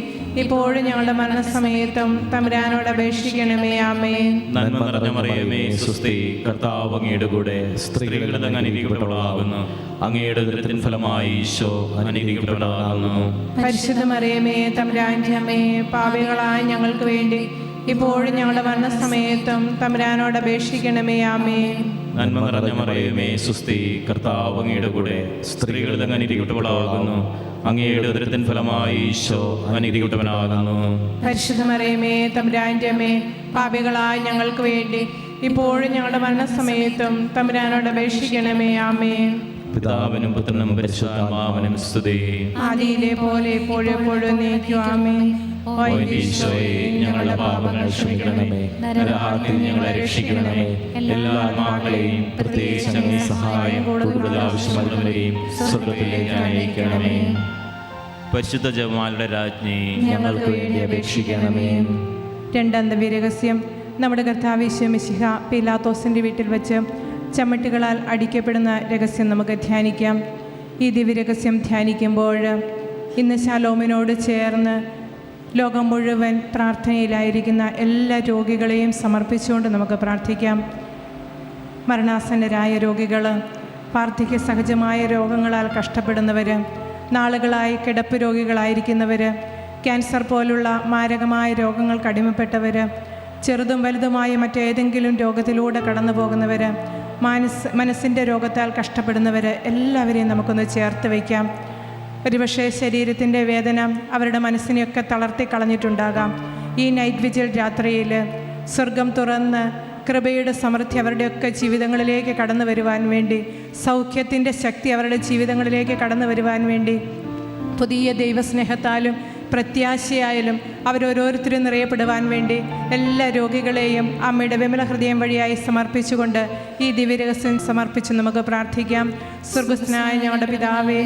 ഇപ്പോഴും ഞങ്ങളുടെ മരണസമയത്തും തമ്പുരാനോട് അപേക്ഷിക്കണമേ. ആമേൻ. നന്മ നിറഞ്ഞ മറിയമേ, സ്വസ്തി, കർത്താവ് അങ്ങയുടെ കൂടെ, സ്ത്രീകളിൽ അങ്ങ് അനുഗ്രഹിക്കപ്പെട്ടവളാകുന്നു. അങ്ങയുടെ ഉദരത്തിൻ ഫലമായി ഈശോ അനുഗ്രഹിക്കപ്പെട്ടവനാകുന്നു. പരിശുദ്ധ മറിയമേ, തമ്പുരാന്റെ അമ്മേ, പാപികളായ ഞങ്ങൾക്ക് വേണ്ടി ഇപ്പോഴും ഞങ്ങളുടെ മരണസമയത്തും തമ്പുരാനോട് അപേക്ഷിക്കണമേ. ആമേൻ. നന്മ നിറഞ്ഞ മറിയമേ, സ്വസ്തി, കർത്താവ് അങ്ങയുടെ കൂടെ, സ്ത്രീകളിൽ അങ്ങ് അനുഗ്രഹിക്കപ്പെട്ടവളാകുന്നു. അങ്ങയുടെ ഉദരത്തിൻ ഫലമായി ഈശോ അനുഗ്രഹിക്കപ്പെട്ടവനാകുന്നു. പരിശുദ്ധ മറിയമേ, തമ്പുരാന്റെ അമ്മേ, പാപികളായ ഞങ്ങൾക്ക് വേണ്ടി ഇപ്പോഴും ഞങ്ങളുടെ മരണസമയത്തും തമ്പുരാനോട് അപേക്ഷിക്കണമേ. ആമേൻ. പിതാവിനും പുത്രനും പരിശുദ്ധാത്മാവിനും സ്തുതി. ആദിയിലെ പോലെ എപ്പോഴും എപ്പോഴും നീക്കും. ആമേൻ. ഓ എൻ്റെ ഈശോയെ, ഞങ്ങളുടെ പാപങ്ങൾ ക്ഷമിക്കണമേ, നരകാഗ്നിയിൽ ഞങ്ങളെ രക്ഷിക്കണമേ, എല്ലാ ആത്മാക്കളെയും പ്രത്യേകിച്ച് അങ്ങേ സഹായം കൂടുതൽ ആവശ്യമുള്ളവരെയും സ്വർഗ്ഗത്തിലേക്ക് അയക്കണമേ. പരിശുദ്ധ ജപമാലയുടെ രാജ്ഞി, ഞങ്ങൾക്ക് വേണ്ടി അപേക്ഷിക്കണമേ. രണ്ടാം ദിവ്യരഹസ്യം. നമ്മുടെ കർത്താവ് ഈശോ മിശിഹ പീലാത്തോസിൻ്റെ വീട്ടിൽ വെച്ച് ചമ്മട്ടുകളാൽ അടിക്കപ്പെടുന്ന രഹസ്യം നമുക്ക് ധ്യാനിക്കാം. ഈ ദിവ്യരഹസ്യം ധ്യാനിക്കുമ്പോൾ ഇന്ന് ശലോമിനോട് ചേർന്ന് ലോകം മുഴുവൻ പ്രാർത്ഥനയിലായിരിക്കുന്ന എല്ലാ രോഗികളെയും സമർപ്പിച്ചുകൊണ്ട് നമുക്ക് പ്രാർത്ഥിക്കാം. മരണാസന്നരായ രോഗികൾ, വാർദ്ധക്യ സഹജമായ രോഗങ്ങളാൽ കഷ്ടപ്പെടുന്നവർ, നാളുകളായി കിടപ്പ് രോഗികളായിരിക്കുന്നവർ, ക്യാൻസർ പോലുള്ള മാരകമായ രോഗങ്ങൾക്ക് അടിമപ്പെട്ടവർ, ചെറുതും വലുതുമായ മറ്റേതെങ്കിലും രോഗത്തിലൂടെ കടന്നു പോകുന്നവർ, മനസ്സിൻ്റെ രോഗത്താൽ കഷ്ടപ്പെടുന്നവർ, എല്ലാവരെയും നമുക്കൊന്ന് ചേർത്ത് വയ്ക്കാം. ഒരുപക്ഷെ ശരീരത്തിൻ്റെ വേദന അവരുടെ മനസ്സിനെയൊക്കെ തളർത്തി കളഞ്ഞിട്ടുണ്ടാകാം. ഈ നൈറ്റ് വിജിൽ രാത്രിയിൽ സ്വർഗം തുറന്ന് കൃപയുടെ സമൃദ്ധി അവരുടെയൊക്കെ ജീവിതങ്ങളിലേക്ക് കടന്നു വരുവാൻ വേണ്ടി, സൗഖ്യത്തിൻ്റെ ശക്തി അവരുടെ ജീവിതങ്ങളിലേക്ക് കടന്നു വരുവാൻ വേണ്ടി, പുതിയ ദൈവസ്നേഹത്താലും പ്രത്യാശയായാലും അവരോരോരുത്തരും നിറയപ്പെടുവാൻ വേണ്ടി എല്ലാ രോഗികളെയും അമ്മയുടെ വിമല ഹൃദയം വഴിയായി സമർപ്പിച്ചുകൊണ്ട് ഈ ദിവ്യരഹസ്യം സമർപ്പിച്ച് നമുക്ക് പ്രാർത്ഥിക്കാം. സ്വർഗ്ഗസ്ഥനായ ഞങ്ങളുടെ പിതാവേ,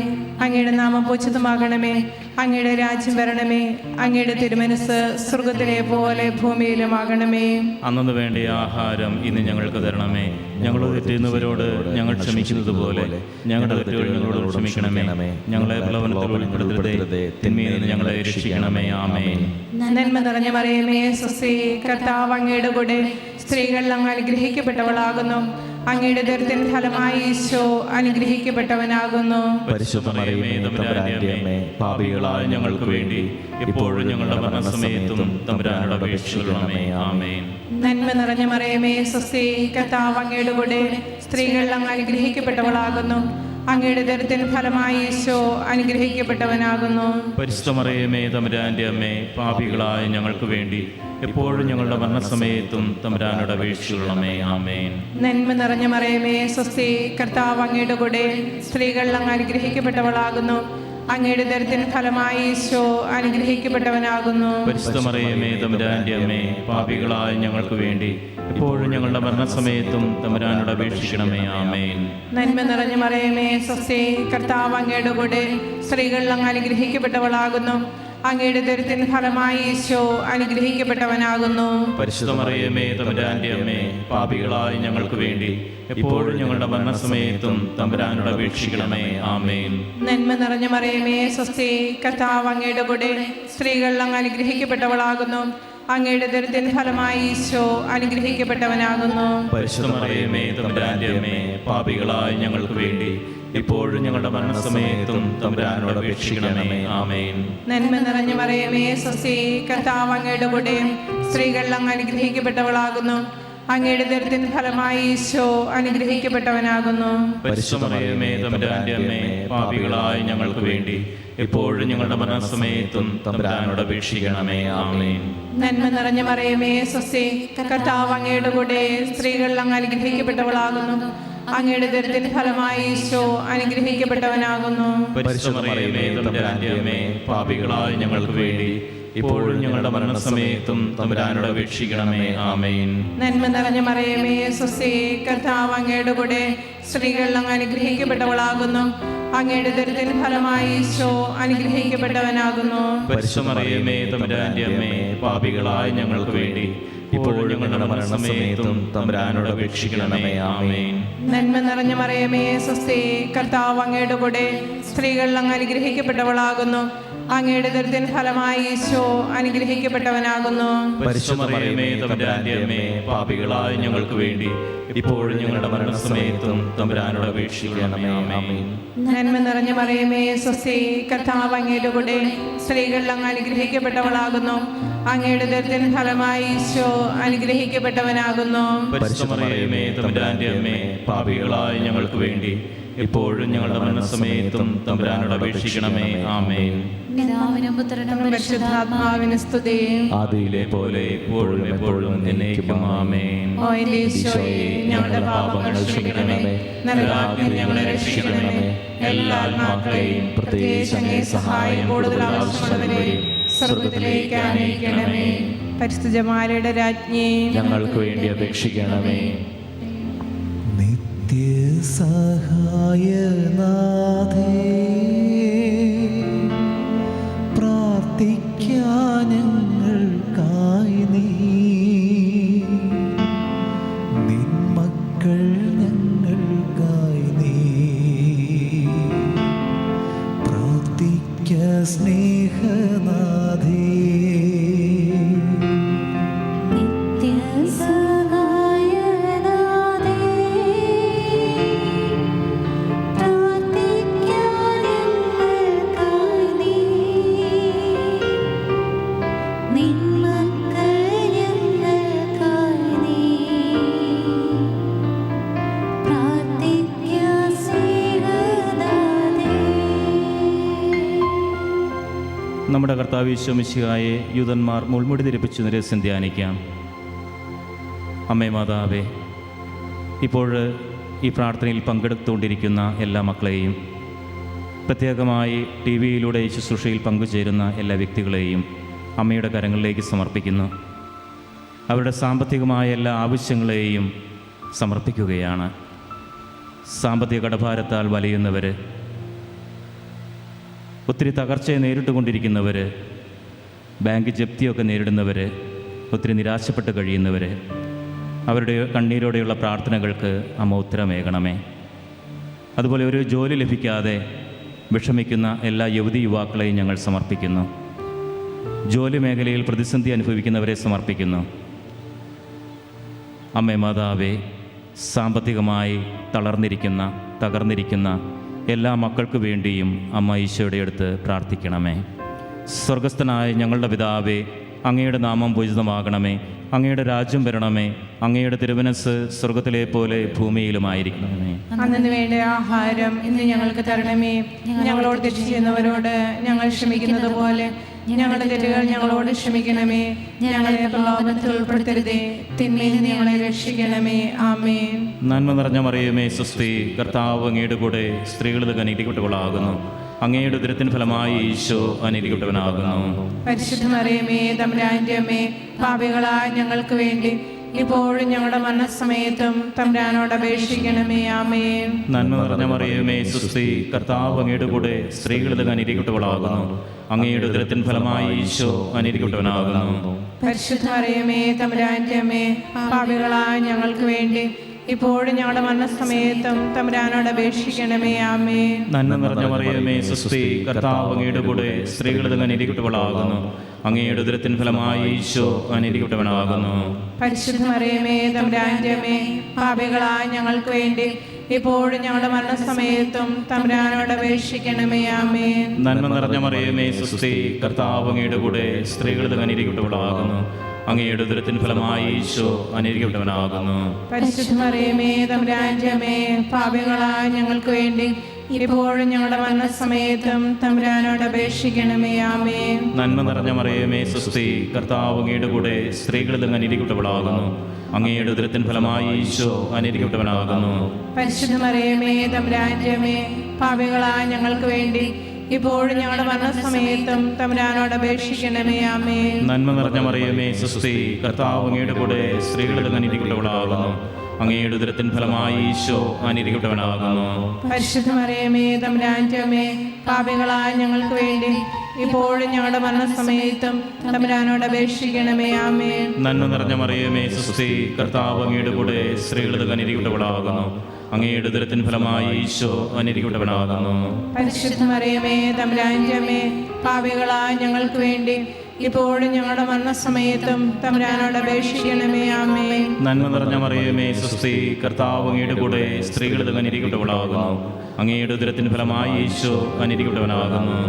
അങ്ങയുടെ നാമം പൂജിതമാകണമേ, അങ്ങയുടെ രാജ്യം വരണമേ, അങ്ങയുടെ തിരുമനസ്സ് സ്വർഗ്ഗത്തിലെ പോലെ ഭൂമിയിലുമാകണമേ. അന്നു വേണ്ടിയ ആഹാരം ഇന്ന് ഞങ്ങൾക്ക് തരണമേ. ഞങ്ങളോട് തെറ്റുന്നവരോട് ഞങ്ങൾ ക്ഷമിക്കുന്നത് പോലെ ഞങ്ങളുടെ തെറ്റുകൾ ഞങ്ങളോട് ക്ഷമിക്കണമേ. ഞങ്ങളെ പ്രലോഭനത്തിൽ ഉൾപ്പെടുത്തരുതേ, തിന്മയിൽ നിന്ന് ഞങ്ങളെ രക്ഷിക്കണമേ. ആമേൻ. നന്മ നിറഞ്ഞ മറിയമേ, സ്വസ്തി, കർത്താവ് അങ്ങയുടെ കൂടെ, സ്ത്രീകൾ അങ്ങ് അനുഗ്രഹിക്കപ്പെട്ടവളാകുന്നു. അങ്ങയുടെ ഉദരത്തിൻ ഫലമായി ഈശോ അനുഗ്രഹിക്കപ്പെട്ടവനാകുന്നു. പരിശുദ്ധ മറിയമേ, തമ്പുരാന്റെ അമ്മേ, പാപികളായ ഞങ്ങൾക്ക് വേണ്ടി എപ്പോഴും ഞങ്ങളുടെ മരണസമയത്തും തമ്പുരാനോട് അപേക്ഷിക്കണമേ. ആമേൻ. നന്മ നിറഞ്ഞ മറിയമേ, സ്വസ്തി, കർത്താവ് അങ്ങയുടെ കൂടെ, സ്ത്രീകൾ അങ്ങ് അനുഗ്രഹിക്കപ്പെട്ടവളാകുന്നു. അങ്ങയുടെ ഉദരത്തിൻ ഫലമായി ഈശോ അനുഗ്രഹിക്കപ്പെട്ടവനാകുന്നു. പരിശുദ്ധ മറിയമേ, തമ്പുരാന്റെ അമ്മേ, പാപികളായ ഞങ്ങൾക്ക് വേണ്ടി എപ്പോഴും ഞങ്ങളുടെ മരണസമയത്തും തമ്പുരാനോട് അപേക്ഷിക്കണമേ. ആമേൻ. നന്മ നിറഞ്ഞ മറിയമേ, സ്വസ്തി, കർത്താവ് അങ്ങയുടെ കൂടെ, സ്ത്രീകൾ അങ്ങ് അനുഗ്രഹിക്കപ്പെട്ടവളാകുന്നു. അങ്ങയുടെ ഉദരത്തിൻ ഫലമായി ഈശോ അനുഗ്രഹിക്കപ്പെട്ടവനാകുന്നു. പരിശുദ്ധ മറിയമേ, തമ്പുരാന്റെ അമ്മേ, പാപികളായ ഞങ്ങൾക്ക് വേണ്ടി എപ്പോഴും ഞങ്ങളുടെ മരണസമയത്തും തമ്പുരാനോട് അപേക്ഷിക്കണമേ. ആമേൻ. നന്മ നിറഞ്ഞ മറിയമേ, സ്വസ്തി, കർത്താവ് അങ്ങയുടെ കൂടെ, സ്ത്രീകൾ അങ്ങ് അനുഗ്രഹിക്കപ്പെട്ടവളാകുന്നു. അങ്ങയുടെ ഉദരത്തിൻ ഫലമായി ഈശോ അനുഗ്രഹിക്കപ്പെട്ടവനാകുന്നു. പരിശുദ്ധ മറിയമേ, തമ്പുരാന്റെ അമ്മേ, പാപികളായ ഞങ്ങൾക്ക് വേണ്ടി എപ്പോഴും ഞങ്ങളുടെ മരണസമയത്തും തമ്പുരാനോട് അപേക്ഷിക്കണമേ. ആമേൻ. നന്മ നിറഞ്ഞ മറിയമേ, സ്വസ്തി, കർത്താവ് അങ്ങയുടെ കൂടെ, സ്ത്രീകൾ അങ്ങ് അനുഗ്രഹിക്കപ്പെട്ടവളാകുന്നു. അങ്ങയുടെ ഉദരത്തിൻ ഫലമായി ഈശോ അനുഗ്രഹിക്കപ്പെട്ടവനാകുന്നു. പരിശുദ്ധ മറിയമേ, തമ്പുരാന്റെ അമ്മേ, പാപികളായ ഞങ്ങൾക്ക് വേണ്ടി എപ്പോഴും ഞങ്ങളുടെ മരണസമയത്തും തമ്പുരാനോട് അപേക്ഷിക്കണമേ. ആമേൻ. നന്മ നിറഞ്ഞ മറിയമേ, സ്വസ്തി, കർത്താവ് അങ്ങയുടെ കൂടെ, സ്ത്രീകൾ അങ്ങ് അനുഗ്രഹിക്കപ്പെട്ടവളാകുന്നു. അങ്ങയുടെ ഉദരത്തിൻ ഫലമായി ഈശോ അനുഗ്രഹിക്കപ്പെട്ടവനാകുന്നു. പരിശുദ്ധ മറിയമേ, തമ്പുരാന്റെ അമ്മേ, പാപികളായ ഞങ്ങൾക്ക് വേണ്ടി എപ്പോഴും ഞങ്ങളുടെ മരണസമയത്തും തമ്പുരാനോട് അപേക്ഷിക്കണമേ. ആമേൻ. നന്മ നിറഞ്ഞ മറിയമേ, സ്വസ്തി, കർത്താവ് അങ്ങയുടെ കൂടെ, സ്ത്രീകൾ അങ്ങ് അനുഗ്രഹിക്കപ്പെട്ടവളാകുന്നു. അങ്ങയുടെ ദരിദ്രത്തിന്റെ ഫലമായി ഈശോ അനുഗ്രഹിക്കപ്പെട്ടവനാകുന്നു. പരിശുദ്ധ മറിയമേ തമ്പുരാന്റെ അമ്മേ, പാപികളായ ഞങ്ങൾക്ക് വേണ്ടി ഇപ്പോഴും ഞങ്ങളുടെ മരണസമയത്തും തമ്പുരാനോട് അപേക്ഷിക്കണമേ. ആമേൻ. നന്മ നിറഞ്ഞ മറിയമേ സ്വസ്തി, കർത്താവ് അങ്ങയുടെ കൂടെ സ്ത്രീകൾ അങ്ങ് അനുഗ്രഹിക്കപ്പെട്ടവളാകുന്നു. അങ്ങയുടെ ദരിദ്രത്തിന്റെ ഫലമായി ഈശോ അനുഗ്രഹിക്കപ്പെട്ടവനാകുന്നു. പരിശുദ്ധ മറിയമേ തമ്പുരാന്റെ അമ്മേ, പാപികളായ ഞങ്ങൾക്ക് വേണ്ടി ഇപ്പോഴും ഞങ്ങളുടെ മരണസമയത്തും തമ്പുരാനോട് അപേക്ഷിക്കണമേ. ആമേൻ. നന്മ നിറഞ്ഞ മറിയമേ സ്വസ്തി, കർത്താവ് അങ്ങയുടെ കൂടെ സ്ത്രീകൾ അങ്ങ് അനുഗ്രഹിക്കപ്പെട്ടവളാകുന്നു. അങ്ങയുടെ ദരിദ്രത്തിന്റെ ഫലമായി ഈശോ അനുഗ്രഹിക്കപ്പെട്ടവനാകുന്നു. പരിശുദ്ധ മറിയമേ തമ്പുരാന്റെ അമ്മേ, പാപികളായ ഞങ്ങൾക്ക് വേണ്ടി ഇപ്പോഴും ഞങ്ങളുടെ മരണസമയത്തും തമ്പുരാനോട് അപേക്ഷിക്കണമേ. ആമേൻ. നന്മ നിറഞ്ഞ മറിയമേ സ്വസ്തി, കർത്താവ് അങ്ങയുടെ കൂടെ സ്ത്രീകൾ അങ്ങ് അനുഗ്രഹിക്കപ്പെട്ടവളാകുന്നു. അങ്ങയുടെ ദരിദ്രത്തിന്റെ ഫലമായി ഈശോ അനുഗ്രഹിക്കപ്പെട്ടവനാകുന്നു. പരിശുദ്ധ മറിയമേ തമ്പുരാന്റെ അമ്മേ, പാപികളായ ഞങ്ങൾക്ക് വേണ്ടി ഇപ്പോഴും ഞങ്ങളുടെ മരണസമയത്തും തമ്പുരാനോട് അപേക്ഷിക്കണമേ. ആമേൻ. പിതാവിനും പുത്രനും പരിശുദ്ധാത്മാവിന് സ്തുതി. ആദിയിലെ പോലെ ഇപ്പോഴും എപ്പോഴും എന്നേക്കും. ആമേൻ. ഓ എന്റെ ഈശോയെ, ഞങ്ങളുടെ പാപങ്ങൾ ക്ഷമിക്കണമേ, നരകാഗ്നിയിൽ ഞങ്ങളെ രക്ഷിക്കണമേ. എല്ലാ ആത്മാക്കളെയും പ്രത്യേകിച്ച് അങ്ങേ സഹായം കൂടുതൽ ആവശ്യമുള്ളവരെയും സ്വർഗ്ഗത്തിലേക്ക് ആനയിക്കണമേ. പരിശുദ്ധ ജമാലയുടെ രാജ്ഞി, ഞങ്ങൾക്ക് വേണ്ടി അപേക്ഷിക്കണമേ. നിത്യസഹായനാഥേ, പ്രാർത്ഥിക്കാൻ ഞങ്ങൾക്കായി നീ, നിൻ മക്കൾ ഞങ്ങൾക്കായി നീ, പ്രാർത്ഥിക്ക സ്നേഹനാഥേ. നമ്മുടെ കർത്താവ് ഈശോ മിശിഹായെ യൂതന്മാർ മുൾമുടി ധരിപ്പിച്ചു രഹസ്യം ധ്യാനിക്കാം. അമ്മേ മാതാവേ, ഇപ്പോൾ ഈ പ്രാർത്ഥനയിൽ പങ്കെടുത്തുകൊണ്ടിരിക്കുന്ന എല്ലാ മക്കളെയും, പ്രത്യേകമായി ടി വിയിലൂടെ ഈ ശുശ്രൂഷയിൽ പങ്കുചേരുന്ന എല്ലാ വ്യക്തികളെയും അമ്മയുടെ കരങ്ങളിലേക്ക് സമർപ്പിക്കുന്നു. അവരുടെ സാമ്പത്തികമായ എല്ലാ ആവശ്യങ്ങളെയും സമർപ്പിക്കുകയാണ്. സാമ്പത്തിക കടഭാരത്താൽ വലയുന്നവർ, ഒത്തിരി തകർച്ചയെ നേരിട്ടുകൊണ്ടിരിക്കുന്നവർ, ബാങ്ക് ജപ്തിയൊക്കെ നേരിടുന്നവർ, ഒത്തിരി നിരാശപ്പെട്ട് കഴിയുന്നവർ, അവരുടെ കണ്ണീരോടെയുള്ള പ്രാർത്ഥനകൾക്ക് അമ്മ ഉത്തരമേകണമേ. അതുപോലെ ഒരു ജോലി ലഭിക്കാതെ വിഷമിക്കുന്ന എല്ലാ യുവതി യുവാക്കളെയും ഞങ്ങൾ സമർപ്പിക്കുന്നു. ജോലി മേഖലയിൽ പ്രതിസന്ധി അനുഭവിക്കുന്നവരെ സമർപ്പിക്കുന്നു. അമ്മേ മാതാവേ, സാമ്പത്തികമായി തകർന്നിരിക്കുന്ന എല്ലാ മക്കൾക്ക് വേണ്ടിയും അമ്മ ഈശോയുടെ അടുത്ത് പ്രാർത്ഥിക്കണമേ. സ്വർഗസ്ഥനായ ഞങ്ങളുടെ പിതാവേ, അങ്ങയുടെ നാമം പൂജിതമാകണമേ, അങ്ങയുടെ രാജ്യം വരണമേ, അങ്ങയുടെ തിരുമനസ്സ് സ്വർഗത്തിലെ പോലെ ഭൂമിയിലുമായിരിക്കണമേ. അന്നു വേണ്ട ആഹാരം ഇന്ന് ഞങ്ങൾക്ക് തരണമേ. ഞങ്ങളോട് തെറ്റ് ചെയ്യുന്നവരോട് ഞങ്ങൾ ക്ഷമിക്കുന്നത് പോലെ ഞങ്ങളുടെ തെറ്റുകൾ ഞങ്ങളോട് ക്ഷമിക്കണമേ. ഞങ്ങളെ പ്രലോഭനത്തിൽ ഉൾപ്പെടുത്തരുതേ, തിന്മയിൽ നിന്ന് ഞങ്ങളെ രക്ഷിക്കണമേ. ആമേൻ. നന്മ നിറഞ്ഞ മറിയമേ സ്വസ്തി, കർത്താവ് അങ്ങയുടെ കൂടെ സ്ത്രീകളിൽ അനുഗ്രഹിക്കപ്പെട്ടവളാകുന്നു. അങ്ങയുടെ ഉദരത്തിൻ ഫലമായി ഈശോ അനുഗ്രഹിക്കപ്പെട്ടവനാകുന്നു. പരിശുദ്ധ മറിയമേ തമ്പുരാന്റെ അമ്മേ, പാപികളായ ഞങ്ങൾക്ക് വേണ്ടി ഇപ്പോഴും ഞങ്ങളുടെ മരണസമയത്തും തമ്പുരാനോട് അപേക്ഷിക്കണമേ. ആമേൻ. നന്മ നിറഞ്ഞ മറിയമേ സ്വസ്തി, കർത്താവ് അങ്ങയുടെ കൂടെ സ്ത്രീകളിൽ അനുഗ്രഹിക്കപ്പെട്ടവളാകുന്നു. അങ്ങയുടെ ഉദരത്തിൻ ഫലമായി ഈശോ അനുഗ്രഹിക്കപ്പെട്ടവനാകുന്നു. പരിശുദ്ധ മറിയമേ തമ്പുരാന്റെ അമ്മേ, പാപികളായ ഞങ്ങൾക്ക് വേണ്ടി ഇപ്പോഴും ഞങ്ങളുടെ മരണസമയത്തും തമ്പുരാനോട് അപേക്ഷിക്കണമേ. ആമേൻ. നന്മ നിറഞ്ഞ മറിയമേ സ്വസ്തി, കർത്താവ് അങ്ങയുടെ കൂടെ സ്ത്രീകളിൽ അനുഗ്രഹിക്കപ്പെട്ടവളാകുന്നു. അങ്ങയുടെ ഉദരത്തിൻ ഫലമായി ഈശോ അനുഗ്രഹിക്കപ്പെട്ടവനാകുന്നു. പരിശുദ്ധ മറിയമേ തമ്പുരാന്റെ അമ്മേ, പാപികളായ ഞങ്ങൾക്ക് വേണ്ടി ഇപ്പോഴും ഞങ്ങളുടെ മരണസമയത്തും തമ്പുരാനോട് അപേക്ഷിക്കണമേ. ആമേൻ. നന്മ നിറഞ്ഞ മറിയമേ സ്വസ്തി, കർത്താവ് അങ്ങയുടെ കൂടെ സ്ത്രീകളിൽ അനുഗ്രഹിക്കപ്പെട്ടവളാകുന്നു. അങ്ങയുടെ ഉദരത്തിൻ ഫലമായി ഈശോ അനുഗ്രഹിക്കപ്പെട്ടവനാകുന്നു. പരിശുദ്ധ മറിയമേ തമ്പുരാന്റെ അമ്മേ, പാപികളായ ഞങ്ങൾക്ക് വേണ്ടി ഇപ്പോഴും ഞങ്ങളുടെ മരണസമയത്തും തമ്പുരാനോട് അപേക്ഷിക്കണമേ. ആമേൻ. നന്മ നിറഞ്ഞ മറിയമേ സ്വസ്തി, കർത്താവ് അങ്ങയുടെ കൂടെ സ്ത്രീകളിൽ അങ്ങ് അനുഗ്രഹിക്കപ്പെട്ടവളാകുന്നു. അങ്ങയുടെ ഉദരത്തിൻ ഫലമായി ഈശോ അനുഗ്രഹിക്കപ്പെട്ടവനാകുന്നു. പരിശുദ്ധ മറിയമേ തമ്പുരാന്റെ അമ്മേ, പാപികളായ ഞങ്ങൾക്ക് വേണ്ടി ഇപ്പോഴും ഞങ്ങളുടെ മരണസമയത്തും തമ്പുരാനോട് അപേക്ഷിക്കണമേ. ആമേൻ. നന്മ നിറഞ്ഞ മറിയമേ സ്വസ്തി, കർത്താവ് അങ്ങയുടെ കൂടെ സ്ത്രീകളിൽ അങ്ങ് അനുഗ്രഹിക്കപ്പെട്ടവളാകുന്നു. അങ്ങയുടെ ഉദരത്തിൻ ഫലമായി ഈശോ അനുഗ്രഹിക്കപ്പെട്ടവനാകുന്നു. പരിശുദ്ധ മറിയമേ തമ്പുരാന്റെ അമ്മേ, പാപികളായ ഞങ്ങൾക്ക് വേണ്ടി ഇപ്പോഴും ഞങ്ങളുടെ മരണസമയത്തും തമ്പുരാനോട് അപേക്ഷിക്കണമേ. ആമേൻ. നന്മ നിറഞ്ഞ മറിയമേ സ്വസ്തി, കർത്താവ് അങ്ങയുടെ കൂടെ സ്ത്രീകളിൽ അങ്ങ് അനുഗ്രഹിക്കപ്പെട്ടവളാകുന്നു. അങ്ങയുടെ ഉദരത്തിൻ ഫലമായി ഈശോ അനുഗ്രഹിക്കപ്പെട്ടവനാകുന്നു. പരിശുദ്ധ മറിയമേ തമ്പുരാന്റെ അമ്മേ, പാപികളായ ഞങ്ങൾക്ക് വേണ്ടി ഇപ്പോഴും ഞങ്ങളുടെ മരണസമയത്തും തമ്പുരാനോട് അപേക്ഷിക്കണമേ. ആമേൻ. നന്മ നിറഞ്ഞ മറിയമേ സ്വസ്തി, കർത്താവ് അങ്ങയുടെ കൂടെ സ്ത്രീകളിൽ അങ്ങ് അനുഗ്രഹിക്കപ്പെട്ടവളാകുന്നു. അങ്ങയുടെ ഉദരത്തിൻ ഫലമായി ഈശോ അനുഗ്രഹിക്കപ്പെട്ടവനാകുന്നു.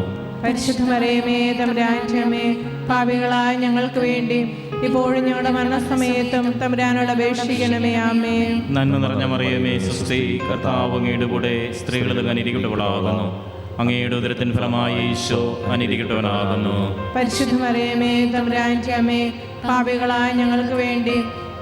പരിശുദ്ധ മറിയമേ തമ്പുരാന്റെ അമ്മേ, പാപികളായ ഞങ്ങൾക്ക് വേണ്ടി ഇപ്പോഴും ഞങ്ങളുടെ മരണസമയത്തും തമ്പുരാനോട് അപേക്ഷിക്കണമേ. ആമേൻ. നന്മ നിറഞ്ഞ മറിയമേ സ്വസ്തി, കർത്താവ് അങ്ങയുടെ കൂടെ സ്ത്രീകളിൽ അങ്ങ് അനുഗ്രഹിക്കപ്പെട്ടവളാകുന്നു. അങ്ങയുടെ ഉദരത്തിൻ ഫലമായി ഈശോ അനുഗ്രഹിക്കപ്പെട്ടവനാകുന്നു. പരിശുദ്ധ മറിയമേ തമ്പുരാന്റെ അമ്മേ, പാപികളായ ഞങ്ങൾക്ക് വേണ്ടി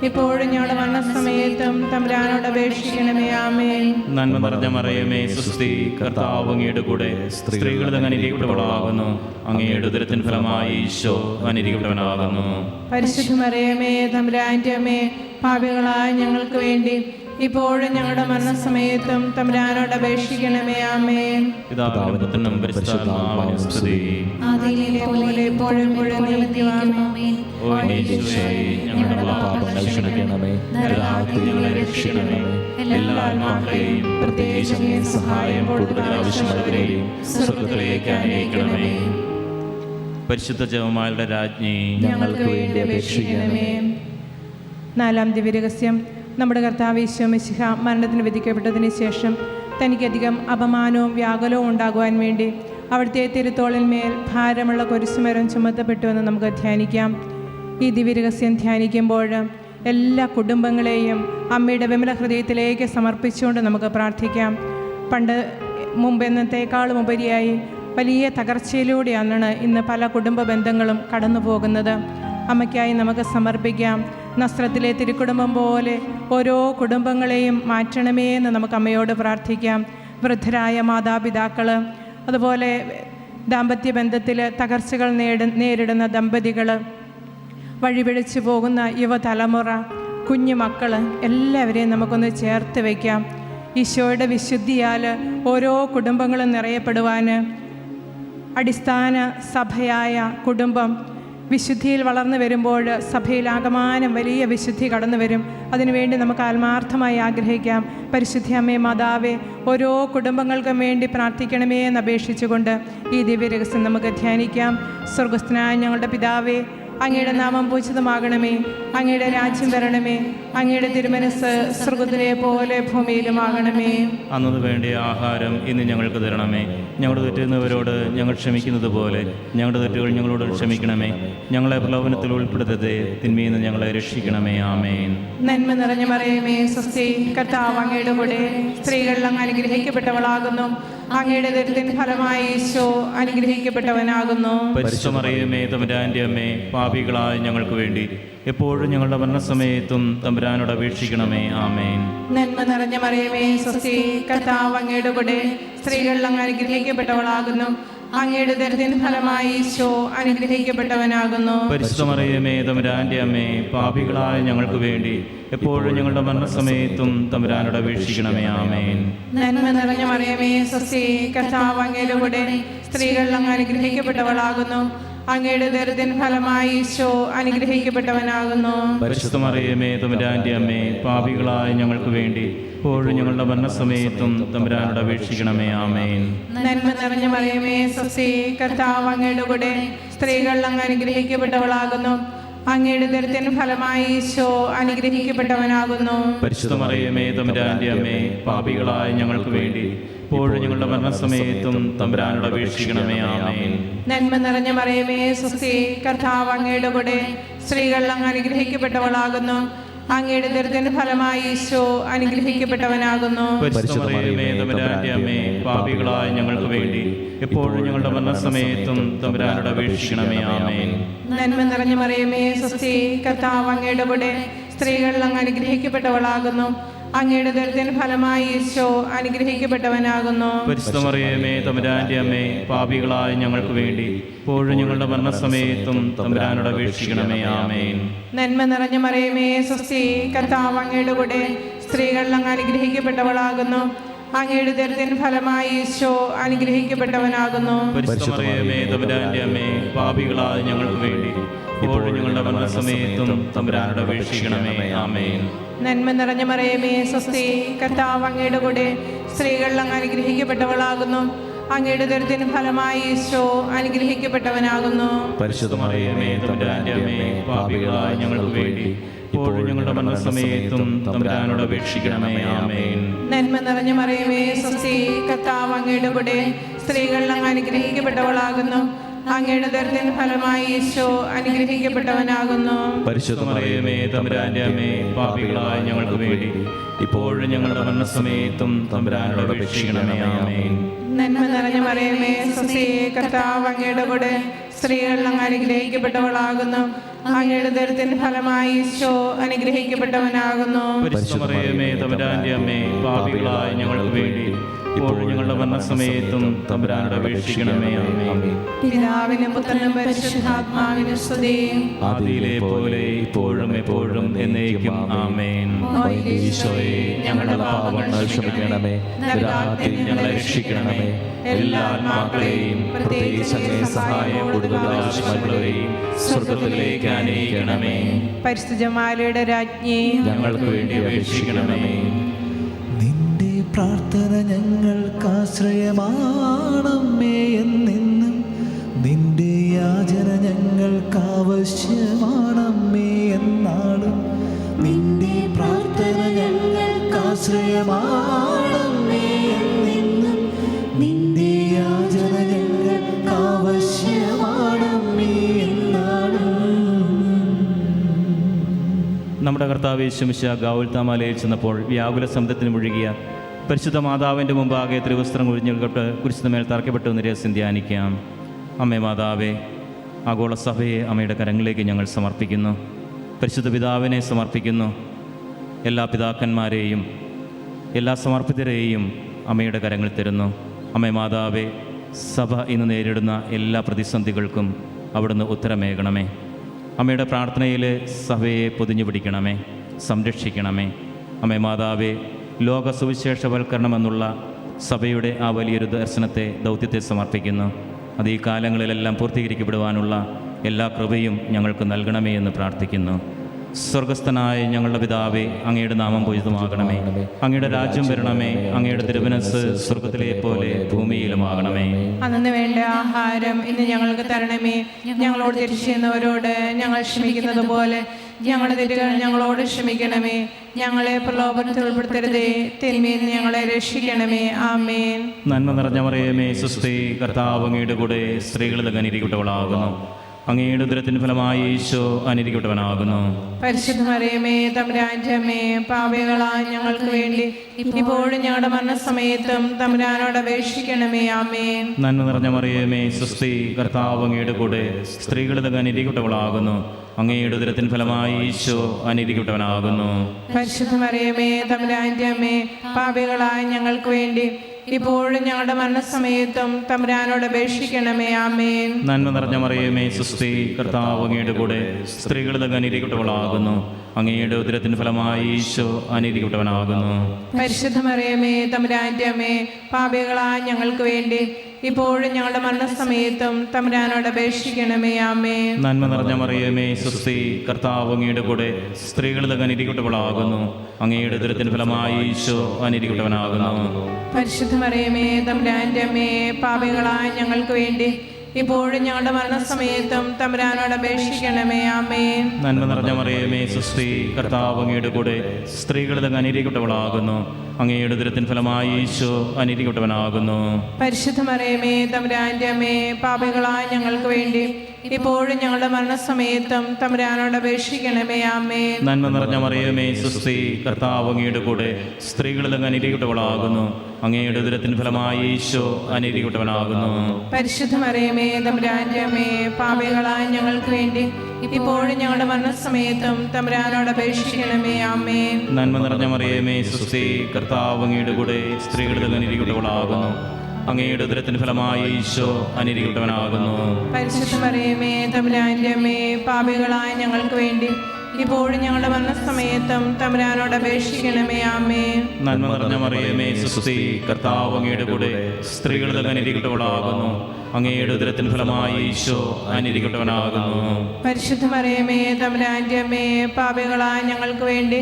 ഇപ്പോഴും ഞങ്ങളുടെ മരണസമയത്തും തമ്പുരാനോട് അപേക്ഷിക്കണമേ. ആമേൻ. നന്മ നിറഞ്ഞ മറിയമേ സ്വസ്തി, കർത്താവ് അങ്ങയുടെ കൂടെ സ്ത്രീകളിൽ അങ്ങ് അനുഗ്രഹിക്കപ്പെട്ടവളാകുന്നു. അങ്ങയുടെ ഉദരത്തിൻ ഫലമായി ഈശോ അനുഗ്രഹിക്കപ്പെട്ടവനാകുന്നു. പരിശുദ്ധ മറിയമേ തമ്പുരാന്റെ അമ്മേ, പാപികളായ ഞങ്ങൾക്ക് വേണ്ടി ഇപ്പോഴും ഞങ്ങളുടെ മരണസമയത്തും തമ്പുരാനോട് അപേക്ഷിക്കണമേ. ആമേൻ. പിതാവിനും പുത്രനും പരിശുദ്ധാത്മാവിനും സ്തുതി. ആദിയിലെ പോലെ എപ്പോഴും എപ്പോഴും നിത്യവും. ആമേൻ. ഓ യേശുവേ, ഞങ്ങളുടെ പാപങ്ങൾ ക്ഷമിക്കണമേ, നരകത്തിൽ ഞങ്ങളെ രക്ഷിക്കണമേ. എല്ലാ ആത്മാക്കളെയും പ്രത്യേകിച്ച് അങ്ങേ സഹായം കൂടുതൽ ആവശ്യമുള്ളവരെയും സ്വർഗ്ഗത്തിലേക്ക് അയക്കണമേ. പരിശുദ്ധ ജപമാലയുടെ രാജ്ഞി, ഞങ്ങൾക്ക് വേണ്ടി അപേക്ഷിക്കണമേ. നാലാം ദിവ്യരഹസ്യം. നമ്മുടെ കർത്താവ് ഈശോ മിശിഹ മരണത്തിന് വിധിക്കപ്പെട്ടതിന് ശേഷം തനിക്കധികം അപമാനവും വ്യാകുലവും ഉണ്ടാകുവാൻ വേണ്ടി അവിടുത്തെ തിരുത്തോളിന്മേൽ ഭാരമുള്ള കുരിശുമരം ചുമത്തപ്പെട്ടുവെന്ന് നമുക്ക് ധ്യാനിക്കാം. ഈ ദിവ്യരഹസ്യം ധ്യാനിക്കുമ്പോൾ എല്ലാ കുടുംബങ്ങളെയും അമ്മയുടെ വിമല ഹൃദയത്തിലേക്ക് സമർപ്പിച്ചുകൊണ്ട് നമുക്ക് പ്രാർത്ഥിക്കാം. മുമ്പെന്നത്തേക്കാളും ഉപരിയായി വലിയ തകർച്ചയിലൂടെയാണ് ഇന്ന് പല കുടുംബ ബന്ധങ്ങളും കടന്നു പോകുന്നത്. അമ്മയ്ക്കായി നമുക്ക് സമർപ്പിക്കാം. നസ്രത്തിലെ തിരുക്കുടുംബം പോലെ ഓരോ കുടുംബങ്ങളെയും മാറ്റണമേ എന്ന് നമുക്ക് അമ്മയോട് പ്രാർത്ഥിക്കാം. വൃദ്ധരായ മാതാപിതാക്കൾ, അതുപോലെ ദാമ്പത്യ ബന്ധത്തിൽ തകർച്ചകൾ നേരിടുന്ന ദമ്പതികൾ, വഴിപിഴച്ചു പോകുന്ന യുവതലമുറ, കുഞ്ഞുമക്കൾ, എല്ലാവരെയും നമുക്കൊന്ന് ചേർത്ത് വയ്ക്കാം. ഈശോയുടെ വിശുദ്ധിയാൽ ഓരോ കുടുംബങ്ങളും നിറയപ്പെടുവാൻ അടിസ്ഥാന സഭയായ കുടുംബം വിശുദ്ധിയിൽ വളർന്നു വരുമ്പോൾ സഭയിലാകമാനം വലിയ വിശുദ്ധി കടന്നു വരും. അതിനുവേണ്ടി നമുക്ക് ആത്മാർത്ഥമായി ആഗ്രഹിക്കാം. പരിശുദ്ധ അമ്മേ മാതാവേ, ഓരോ കുടുംബങ്ങൾക്കും വേണ്ടി പ്രാർത്ഥിക്കണമേ എന്ന് അപേക്ഷിച്ചുകൊണ്ട് ഈ ദിവ്യരഹസ്യം നമുക്ക് ധ്യാനിക്കാം. സ്വർഗസ്ഥനായ ഞങ്ങളുടെ പിതാവേ, അങ്ങയുടെ നാമം പൂജിതമാകണമേ. അങ്ങയുടെ രാജ്യം വരണമേ. അങ്ങയുടെ തിരുമനസ് സ്വർഗ്ഗത്തിലെ പോലെ ഭൂമിയിലുമാകണമേ. അന്നത് വേണ്ടിയ ആഹാരം ഇന്ന് ഞങ്ങൾക്ക് തരണമേ. ഞങ്ങളുടെ തെറ്റുന്നവരോട് ഞങ്ങൾ ക്ഷമിക്കുന്നത് പോലെ ഞങ്ങളുടെ തെറ്റുകൾ ഞങ്ങളോട് ക്ഷമിക്കണമേ. ഞങ്ങളെ പ്രലോഭനത്തിൽ ഉൾപ്പെടുത്തരുതേ, തിന്മയിൽ നിന്ന് ഞങ്ങളെ രക്ഷിക്കണമേ. ആമേൻ. നന്മ നിറഞ്ഞ മറിയമേ സ്വസ്തി, കർത്താവ് അങ്ങയുടെ കൂടെ സ്ത്രീകളിൽ അങ്ങ് അനുഗ്രഹിക്കപ്പെട്ടവളാകുന്നു. അങ്ങയുടെ ദരിദ്രൻ ഫലമായി ഈശോ അനുഗ്രഹിക്കപ്പെട്ടവനാകുന്നു. പരിശുദ്ധ മറിയമേ തമ്പുരാന്റെ അമ്മേ, പാപികളായ ഞങ്ങൾക്ക് വേണ്ടി എപ്പോഴും ഞങ്ങളുടെ മരണസമയത്തും തമ്പുരാനോട് അപേക്ഷിക്കണമേ. ആമേൻ. നന്മ നിറഞ്ഞ മറിയമേ സ്വസ്തി, കർത്താവ് അങ്ങയുടെ കൂടെ സ്ത്രീകളിൽ അങ്ങ് അനുഗ്രഹിക്കപ്പെട്ടവളാകുന്നു. അങ്ങയുടെ ദരിദ്രൻ ഫലമായി ഈശോ അനുഗ്രഹിക്കപ്പെട്ടവനാകുന്നു. പരിശുദ്ധ മറിയമേ തമ്പുരാന്റെ അമ്മേ, പാപികളായ ഞങ്ങൾക്ക് വേണ്ടി എപ്പോഴും ഞങ്ങളുടെ മരണസമയത്തും തമ്പുരാനോട് അപേക്ഷിക്കണമേ. ആമേൻ. നന്മ നിറഞ്ഞ മറിയമേ സ്വസ്തി, കർത്താവ് അങ്ങയുടെ കൂടെ സ്ത്രീകളിൽ അങ്ങ് അനുഗ്രഹിക്കപ്പെട്ടവളാകുന്നു. അങ്ങയുടെ ദരിദ്രൻ ഫലമായി ഈശോ അനുഗ്രഹിക്കപ്പെട്ടവനാകുന്നു. പരിശുദ്ധ മറിയമേ തമ്പുരാന്റെ അമ്മേ, പാപികളായ ഞങ്ങൾക്ക് വേണ്ടി എപ്പോഴും ഞങ്ങളുടെ മരണസമയത്തും തമ്പുരാനോട് അപേക്ഷിക്കണമേ. ആമേൻ. നന്മ നിറഞ്ഞ മറിയമേ സ്വസ്തി, കർത്താവ് അങ്ങയുടെ കൂടെ സ്ത്രീകളിൽ അങ്ങ് അനുഗ്രഹിക്കപ്പെട്ടവളാകുന്നു. അങ്ങയുടെ ദരിദ്രൻ ഫലമായി ഈശോ അനുഗ്രഹിക്കപ്പെട്ടവനാകുന്നു. പരിശുദ്ധ മറിയമേ തമ്പുരാന്റെ അമ്മേ, പാപികളായ ഞങ്ങൾക്ക് വേണ്ടി എപ്പോഴും ഞങ്ങളുടെ മരണസമയത്തും തമ്പുരാനോട് അപേക്ഷിക്കണമേ. ആമേൻ. നന്മ നിറഞ്ഞ മറിയമേ സ്വസ്തി, കർത്താവ് അങ്ങയുടെ കൂടെ സ്ത്രീകളിൽ അങ്ങ് അനുഗ്രഹിക്കപ്പെട്ടവളാകുന്നു. അങ്ങയുടെ ദുരിതത്തിന് ഫലമായി ഈശോ അനുഗ്രഹിക്കപ്പെട്ടവനാകുന്നു. പരിശുദ്ധ മറിയമേ തമ്പുരാന്റെ അമ്മേ, പാപികളായ ഞങ്ങൾക്ക് വേണ്ടി എപ്പോഴും ഞങ്ങളുടെ മരണസമയത്തും തമ്പുരാനോട് അപേക്ഷിക്കണമേ. ആമേൻ. നന്മ നിറഞ്ഞ മറിയമേ സ്വസ്തി, കർത്താവ് അങ്ങയുടെ കൂടെ സ്ത്രീകൾ അങ്ങ് അനുഗ്രഹിക്കപ്പെട്ടവളാകുന്നു. അങ്ങയുടെ ദുരിതത്തിന് ഫലമായി ഈശോ അനുഗ്രഹിക്കപ്പെട്ടവനാകുന്നു. പരിശുദ്ധ മറിയമേ തമ്പുരാന്റെ അമ്മേ, പാപികളായ ഞങ്ങൾക്ക് വേണ്ടി എപ്പോഴും ഞങ്ങളുടെ മരണസമയത്തും തമ്പുരാനോട് അപേക്ഷിക്കണമേ. ആമേൻ. നന്മ നിറഞ്ഞ മറിയമേ സ്വസ്തി, കർത്താവ് അങ്ങയുടെ കൂടെ സ്ത്രീകൾ അങ്ങ് അനുഗ്രഹിക്കപ്പെട്ടവളാകുന്നു. അങ്ങയുടെ ദുരിതത്തിന് ഫലമായി ഈശോ അനുഗ്രഹിക്കപ്പെട്ടവനാകുന്നു. പരിശുദ്ധ മറിയമേ തമ്പുരാന്റെ അമ്മേ, പാപികളായ ഞങ്ങൾക്ക് വേണ്ടി എപ്പോഴും ഞങ്ങളുടെ മരണസമയത്തും തമ്പുരാനോട് അപേക്ഷിക്കണമേ. ആമേൻ. നന്മ നിറഞ്ഞ മറിയമേ സ്വസ്തി, കർത്താവ് അങ്ങയുടെ കൂടെ സ്ത്രീകൾ അങ്ങ് അനുഗ്രഹിക്കപ്പെട്ടവളാകുന്നു. അങ്ങയുടെ ദുരിതത്തിന് ഫലമായി ഈശോ അനുഗ്രഹിക്കപ്പെട്ടവനാകുന്നു. പരിശുദ്ധ മറിയമേ തമ്പുരാന്റെ അമ്മേ, പാപികളായ ഞങ്ങൾക്ക് വേണ്ടി എപ്പോഴും ഞങ്ങളുടെ മരണസമയത്തും തമ്പുരാനോട് അപേക്ഷിക്കണമേ. ആമേൻ. നന്മ നിറഞ്ഞ മറിയമേ സ്വസ്തി, കർത്താവ് അങ്ങയുടെ കൂടെ സ്ത്രീകൾ അങ്ങ് അനുഗ്രഹിക്കപ്പെട്ടവളാകുന്നു. അങ്ങയുടെ ദുരിതത്തിന് ഫലമായി ഈശോ അനുഗ്രഹിക്കപ്പെട്ടവനാകുന്നു. പരിശുദ്ധ മറിയമേ തമ്പുരാന്റെ അമ്മേ, പാപികളായ ഞങ്ങൾക്ക് വേണ്ടി ഇപ്പോഴും ഞങ്ങളുടെ മരണസമയത്തും തമ്പുരാനോട് അപേക്ഷിക്കണമേ. ആമേൻ. നന്മ നിറഞ്ഞ മറിയമേ സ്വസ്തി, കർത്താവ് അങ്ങയുടെ കൂടെ സ്ത്രീകൾ അങ്ങ് അനുഗ്രഹിക്കപ്പെട്ടവളാകുന്നു. അങ്ങയുടെ ദുരിതത്തിന് ഫലമായി ഈശോ അനുഗ്രഹിക്കപ്പെട്ടവനാകുന്നു. പരിശുദ്ധ മറിയമേ തമ്പുരാന്റെ അമ്മേ, പാപികളായ ഞങ്ങൾക്ക് വേണ്ടി ഇപ്പോഴും ഞങ്ങളുടെ മരണസമയത്തും തമ്പുരാനോട് അപേക്ഷിക്കണമേ. ആമേൻ. പിതാവിനും പുത്രനും പരിശുദ്ധാത്മാവിനും സ്തുതി. ആദിയിലെ പോലെ ഇപ്പോഴും എപ്പോഴും എന്നേക്കും. ആമേൻ. ഈശോയെ, ഞങ്ങളുടെ പാപങ്ങൾ ക്ഷമിക്കണമേ. നരകത്തിൽ ഞങ്ങളെ രക്ഷിക്കണമേ. എല്ലാ ആത്മാക്കളെയും പ്രത്യേകിച്ച് അങ്ങേ സഹായം കൂടുതൽ ആവശ്യമുള്ളവരെയും സ്വർഗ്ഗത്തിലേക്ക് ആനയിക്കണമേ. പരിശുദ്ധ ജമാലയുടെ രാജ്ഞി, ഞങ്ങൾക്ക് വേണ്ടി അപേക്ഷിക്കണമേ. നിന്റെ പ്രാർത്ഥന ഞങ്ങൾക്കാശ്രയമാണമ്മേ എന്നെന്നും. നിന്റെ യാചന ഞങ്ങൾക്കാവശ്യമാണമ്മേ എന്നാളും. നിന്റെ പ്രാർത്ഥന ഞങ്ങൾക്കാശ്രയമാണമ്മേ എന്നെന്നും. നിന്റെ യാചന ഞങ്ങൾക്കാവശ്യമാണമ്മേ എന്നാളും. നമ്മുടെ കർത്താവ് യേശു മിശിഹാ ഗാവുൽത്താമലയിൽ ചെന്നപ്പോൾ വ്യാകുല സമുദ്രത്തിന് മുഴുകിയ പരിശുദ്ധ മാതാവിൻ്റെ മുമ്പാകെ തിരുവസ്ത്രം ഒഴിഞ്ഞുകൊണ്ട് കുരിശിനുമേൽ തറയ്ക്കപ്പെട്ടു എന്ന രഹസ്യം ധ്യാനിക്കാം. അമ്മേ മാതാവേ, ആഗോള സഭയെ അമ്മയുടെ കരങ്ങളിലേക്ക് ഞങ്ങൾ സമർപ്പിക്കുന്നു. പരിശുദ്ധ പിതാവിനെ സമർപ്പിക്കുന്നു. എല്ലാ പിതാക്കന്മാരെയും എല്ലാ സമർപ്പിതരെയും അമ്മയുടെ കരങ്ങളിൽ തരുന്നു. അമ്മേ മാതാവേ, സഭ ഇന്ന് നേരിടുന്ന എല്ലാ പ്രതിസന്ധികൾക്കും അവിടുന്ന് ഉത്തരമേകണമേ. അമ്മയുടെ പ്രാർത്ഥനയിൽ സഭയെ പൊതിഞ്ഞു പിടിക്കണമേ, സംരക്ഷിക്കണമേ. അമ്മേ മാതാവേ, ലോക സുവിശേഷവൽക്കരണമെന്നുള്ള സഭയുടെ ആ വലിയൊരു ദൗത്യത്തെ സമർപ്പിക്കുന്നു. അത് ഈ കാലങ്ങളിലെല്ലാം പൂർത്തീകരിക്കപ്പെടുവാനുള്ള എല്ലാ കൃപയും ഞങ്ങൾക്ക് നൽകണമേ എന്ന് പ്രാർത്ഥിക്കുന്നു. സ്വർഗസ്ഥനായ ഞങ്ങളുടെ പിതാവേ, അങ്ങയുടെ നാമം പൂജിതമാകണമേ. അങ്ങയുടെ രാജ്യം വരണമേ. അങ്ങയുടെ തിരുമനസ്സ് സ്വർഗത്തിലെ പോലെ ഭൂമിയിലുമാകണമേ. അന്നു വേണ്ട ആഹാരം ഇന്ന് ഞങ്ങൾക്ക് തരണമേ. ഞങ്ങളോട് തെറ്റ് ചെയ്യുന്നവരോട് ഞങ്ങൾ ക്ഷമിക്കുന്നത് പോലെ ഞങ്ങളുടെ തെറ്റുകൾ ഞങ്ങളോട് ക്ഷമിക്കണമേ. ഞങ്ങളെ പ്രലോഭനത്തിൽ ഉൾപ്പെടുത്തരുതേ, തിന്മയിൽ നിന്ന് ഞങ്ങളെ രക്ഷിക്കണമേ. ആമേൻ. നന്മ നിറഞ്ഞ മറിയമേ സുസ്ഥി, കർത്താവ് അങ്ങയുടെ കൂടെ സ്ത്രീകളിൽ അനുഗ്രഹിക്കപ്പെട്ടവളാകുന്നു. അങ്ങയുടെ ഉദരത്തിന് ഫലമായി ഈശോ അനുഗ്രഹിക്കപ്പെട്ടവനാകുന്നു. പരിശുദ്ധ മറിയമേ തമ്പുരാന്റെ അമ്മേ, പാപികളായ ഞങ്ങൾക്ക് വേണ്ടി ഇപ്പോഴും ഞങ്ങളുടെ മരണസമയത്തും തമ്പുരാനോട് അപേക്ഷിക്കണമേ. ആമേൻ. നന്മ നിറഞ്ഞ മറിയമേ സുസ്ഥി, കർത്താവ് അങ്ങയുടെ കൂടെ സ്ത്രീകളിൽ അനുഗ്രഹിക്കപ്പെട്ടവളാകുന്നു. അങ്ങയുടെ ഉദരത്തിന് ഫലമായി ഈശോ അനുഗ്രഹിക്കപ്പെട്ടവനാകുന്നു. പരിശുദ്ധ മറിയമേ തമ്പുരാന്റെ അമ്മേ, പാപികളായ ഞങ്ങൾക്ക് വേണ്ടി ഇപ്പോഴും ഞങ്ങളുടെ മരണസമയത്തും തമ്പുരാനോട് അപേക്ഷിക്കണമേ. ആമേൻ. നന്മ നിറഞ്ഞ മറിയമേ സുസ്ഥി, കർത്താവ് അങ്ങയുടെ കൂടെ സ്ത്രീകളിൽ അനുഗ്രഹിക്കപ്പെട്ടവളാകുന്നു. അങ്ങയുടെ ഉദരത്തിന് ഫലമായി ഈശോ അനുഗ്രഹിക്കപ്പെട്ടവനാകുന്നു. പരിശുദ്ധ മറിയമേ തമ്പുരാന്റെ അമ്മേ, പാപികളായ ഞങ്ങൾക്ക് വേണ്ടി ഇപ്പോഴും ഞങ്ങളുടെ മരണസമയത്തും തമ്പുരാനോട് അപേക്ഷിക്കണമേ. ആമേൻ. നന്മ നിറഞ്ഞ മറിയമേ സുസ്ഥി, കർത്താവ് അങ്ങയുടെ കൂടെ സ്ത്രീകളിൽ അനുഗ്രഹിക്കപ്പെട്ടവളാകുന്നു. അങ്ങയുടെ ഉദരത്തിന് ഫലമായി ഈശോ അനുഗ്രഹിക്കപ്പെട്ടവനാകുന്നു. പരിശുദ്ധ മറിയമേ തമ്പുരാന്റെ അമ്മേ, പാപികളായ ഞങ്ങൾക്ക് വേണ്ടി ഇപ്പോഴും ഞങ്ങളുടെ മരണസമയത്തും തമ്പുരാനോട് അപേക്ഷിക്കണമേ. ആമേൻ. നന്മ നിറഞ്ഞ മറിയമേ സുസ്ഥി, കർത്താവ് അങ്ങയുടെ കൂടെ സ്ത്രീകളിൽ അനുഗ്രഹിക്കപ്പെട്ടവളാകുന്നു. അങ്ങയുടെ ഉദരത്തിന് ഫലമായി ഈശോ അനുഗ്രഹിക്കപ്പെട്ടവനാകുന്നു. പരിശുദ്ധ മറിയമേ തമ്പുരാന്റെ അമ്മേ, പാപികളായ ഞങ്ങൾക്ക് വേണ്ടി ഇപ്പോഴും ഞങ്ങളുടെ മരണസമയത്തും തമ്പുരാനോട് അപേക്ഷിക്കണമേ. ആമേൻ. നന്മ നിറഞ്ഞ മറിയമേ സുസ്തി, കർത്താവ് അങ്ങയുടെ കൂടെ സ്ത്രീകളിൽ അങ്ങ് അനുഗ്രഹിക്കപ്പെട്ടവളാകുന്നു. അങ്ങയുടെ ഉദരത്തിൻ ഫലമായി ഈശോ അനുഗ്രഹിക്കപ്പെട്ടവനാകുന്നു. പരിശുദ്ധ മറിയമേ തമ്പുരാന്റെ അമ്മേ, പാപികളായ ഞങ്ങൾക്ക് വേണ്ടി ഇപ്പോഴും ഞങ്ങളുടെ മരണസമയത്തും തമ്പുരാനോട് അപേക്ഷിക്കണമേ. ആമേൻ. നന്മ നിറഞ്ഞ മറിയമേ സുസ്തി, കർത്താവ് അങ്ങയുടെ കൂടെ സ്ത്രീകളിൽ അങ്ങ് അനുഗ്രഹിക്കപ്പെട്ടവളാകുന്നു. അങ്ങയുടെ ഉദരത്തിൻ ഫലമായി ഈശോ അനുഗ്രഹിക്കപ്പെട്ടവനാകുന്നു. പരിശുദ്ധ മറിയമേ തമ്പുരാന്റെ അമ്മേ, പാപികളായ ഞങ്ങൾക്ക് വേണ്ടി ഇപ്പോഴും ഞങ്ങളുടെ മരണസമയത്തും തമ്പുരാനോട് അപേക്ഷിക്കണമേ. ആമേൻ. നന്മ നിറഞ്ഞ മറിയമേ സുസ്തി, കർത്താവ് അങ്ങയുടെ കൂടെ സ്ത്രീകളിൽ അങ്ങ് അനുഗ്രഹിക്കപ്പെട്ടവളാകുന്നു. അങ്ങയുടെ ഉദരത്തിൻ ഫലമായി ഈശോ അനുഗ്രഹിക്കപ്പെട്ടവനാകുന്നു. പരിശുദ്ധ മറിയമേ തമ്പുരാന്റെ അമ്മേ, പാപികളായ ഞങ്ങൾക്ക് വേണ്ടി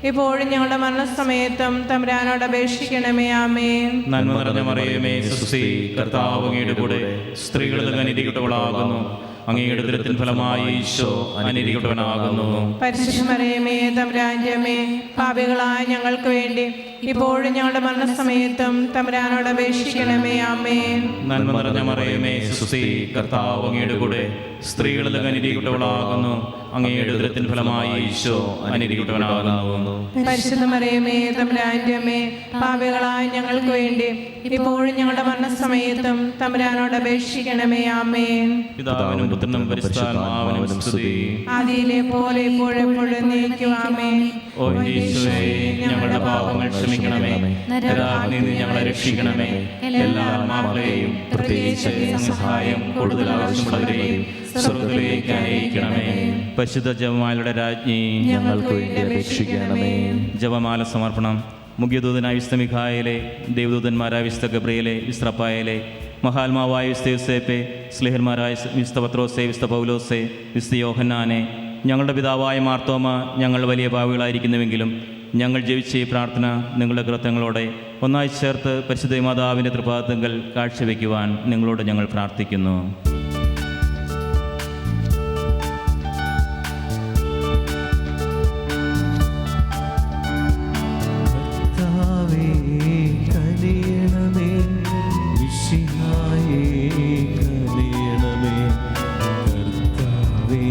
ഇപ്പോഴും ഞങ്ങളുടെ മരണസമയത്തും തമ്പുരാനോട് അപേക്ഷിക്കണമേ. ആമേൻ. നന്മ നിറഞ്ഞ മറിയമേ സുസ്തി, കർത്താവ് അങ്ങയുടെ കൂടെ സ്ത്രീകളിൽ അങ്ങ് അനുഗ്രഹിക്കപ്പെട്ടവളാകുന്നു. അങ്ങയുടെ ഉദരത്തിൻ ഫലമായി ഈശോ അനുഗ്രഹിക്കപ്പെട്ടവനാകുന്നു. പരിശുദ്ധ മറിയമേ തമ്പുരാന്റെ അമ്മേ, പാപികളായ ഞങ്ങൾക്ക് വേണ്ടി ഇപ്പോഴും ഞങ്ങളുടെ മരണസമയത്തും തമ്പുരാനോട് അപേക്ഷിക്കണമേ. ആമേൻ. നന്മ നിറഞ്ഞ മറിയമേ സുസ്തി, കർത്താവ് അങ്ങയുടെ കൂടെ സ്ത്രീകളിൽ അങ്ങ് അനുഗ്രഹിക്കപ്പെട്ടവളാകുന്നു. അങ്ങയുടെ ഉദരത്തിൻ ഫലമായി ഈശോ അനുഗ്രഹിക്കപ്പെട്ടവനാകുന്നു. പരിശുദ്ധ മറിയമേ തമ്പുരാന്റെ അമ്മേ, പാപികളായ ഞങ്ങൾക്ക് വേണ്ടി ഇപ്പോഴും ഞങ്ങളുടെ മരണസമയത്തും തമ്പുരാനോട് അപേക്ഷിക്കണമേ. ആമേൻ. പിതാവിനും പുത്രനും പരിശുദ്ധാത്മാവിനും സ്തുതി. ആദിയിലെ പോലെ ഇപ്പോഴെപ്പോഴും നീക്കും. ആമേൻ. ഓ ഈശോയെ, ഞങ്ങളുടെ പാപങ്ങൾ ക്ഷമിക്കണമേ. നരകാഗ്നിയിൽ നിന്ന് ഞങ്ങളെ രക്ഷിക്കണമേ. എല്ലാ ആത്മാക്കളെയും പ്രത്യേകിച്ച് സഹായം കൂടുതൽ ആവശ്യമുള്ളവരെയും സ്വർഗ്ഗത്തിലേക്ക് അനയിക്കണമേ. പരിശുദ്ധ ജപമാലയുടെ രാജ്ഞി, ഞങ്ങൾക്ക് വേണ്ടി അപേക്ഷിക്കണമേ. ജപമാല സമർപ്പണം. മുഖ്യദൂതനായ വിശുദ്ധ മിഖായേലെ, ദേവദൂതന്മാരായ വിശുദ്ധ ഗബ്രിയേലെ, വിശുദ്ധ റഫായേലെ, മഹാത്മാവായ വിശുദ്ധ യോസേപ്പെ, സ്ലേഹന്മാരായ വിശുദ്ധ പത്രോസെ, വിശുദ്ധ പൗലോസെ, വിശുദ്ധ യോഹന്നാനെ, ഞങ്ങളുടെ പിതാവായ മാർത്തോമ, ഞങ്ങൾ വലിയ പാപികളായിരിക്കുന്നുവെങ്കിലും ഞങ്ങൾ ജപിച്ച ഈ പ്രാർത്ഥന നിങ്ങളുടെ കൃത്യങ്ങളോടെ ഒന്നായി ചേർത്ത് പരിശുദ്ധ മാതാവിൻ്റെ തൃപാദങ്ങൾ കാഴ്ചവെക്കുവാൻ നിങ്ങളോട് ഞങ്ങൾ പ്രാർത്ഥിക്കുന്നു. കർത്താവേ കനിയണമേ, മിശിഹായേ കനിയണമേ. കർത്താവേ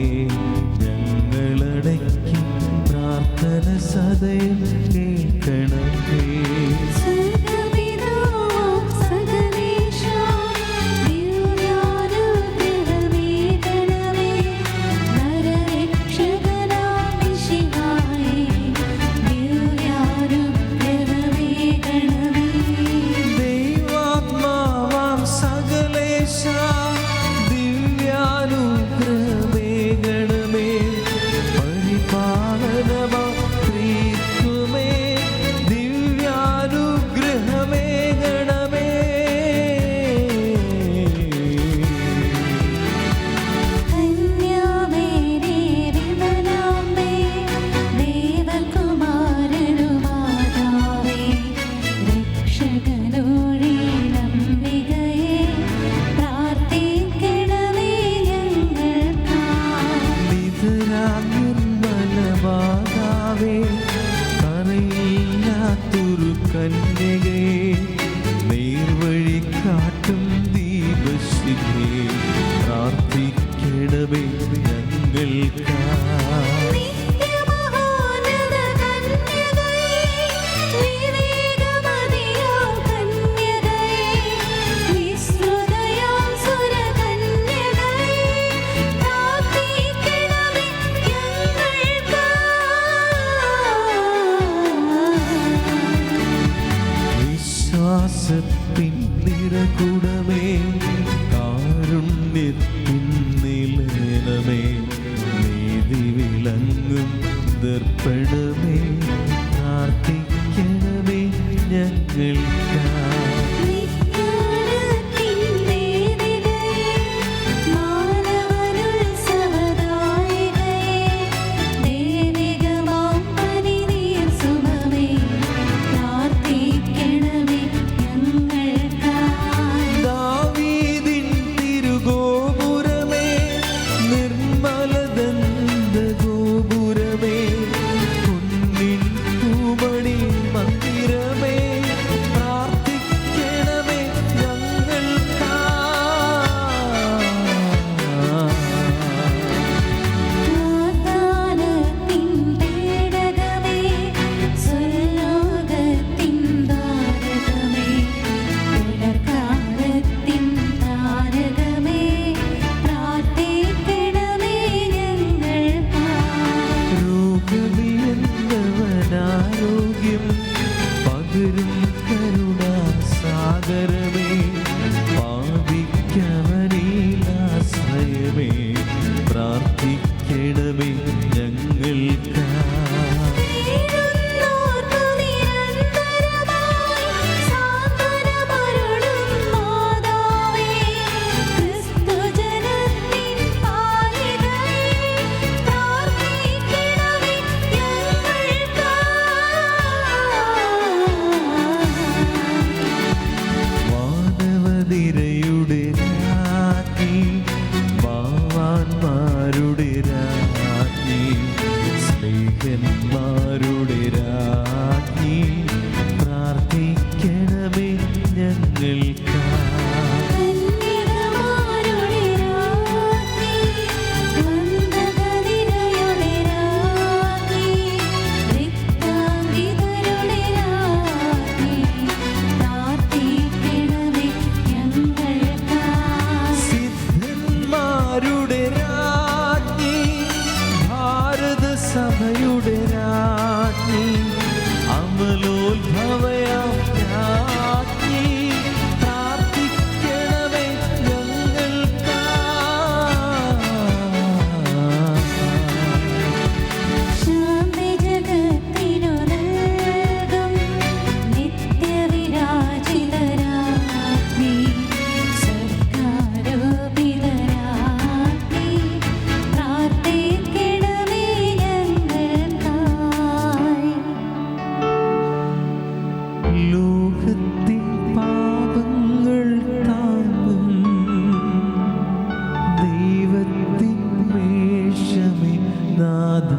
ഞങ്ങളടയ്ക്കും പ്രാർത്ഥന സദയം കേൾക്കണമേ. ദൈവാത്മാവാം സകലേശ ദിവ്യാനുഗ്രഹമേകണമേ. പരിപാലനമാം ത്രിത്വമേ ദിവ്യാനുഗ്രഹമേകണമേ. നിർമ്മലമാതാവേ, കരയില്ലാത്തൊരു കന്യകയെ, നേർവഴി കാട്ടും ദീപശിഖേ, പ്രാർത്ഥിക്കണമേ ഞങ്ങൾക്കായി. വിശ്വാസത്തിൻ നിറകുടമേ, കാരുണ്യത്തിൻ നിലയനമേ, നീതി വിളങ്ങും ദർപ്പണമേ, പ്രാർത്ഥിക്കണമേ ഞങ്ങൾക്കായി. ദാവീദിൻ തിരുഗോപുരമേ, നിർമ്മലദന്ത ഗോപുരമേ, പകരും കരുണാസാഗരമേ, പാപിക്കവനിലാശ്രയമേ, പ്രാർത്ഥിക്കണമേ ഞങ്ങൾക്കാ. വാനവനിരയുടെ രാജ്ഞി, ഭാവാന്മാരുടെ രാജ്ഞി, സ്നേഹന്മാരുടെ രാജ്ഞി, പ്രാർത്ഥിക്കണമേ ഞങ്ങൾക്കാ. സിദ്ധന്മാരുടെ രാജ്ഞി, ഭാരതസഭയുടെ രാജ്ഞി, അമലോത്ഭവയാം രാജ്ഞി, പ്രാർത്ഥിക്കണമേ ഞങ്ങൾക്കാ. ലോകത്തിൻ പാപങ്ങൾ താങ്ങും ദൈവത്തിൻ മേഷമേ നാഥ,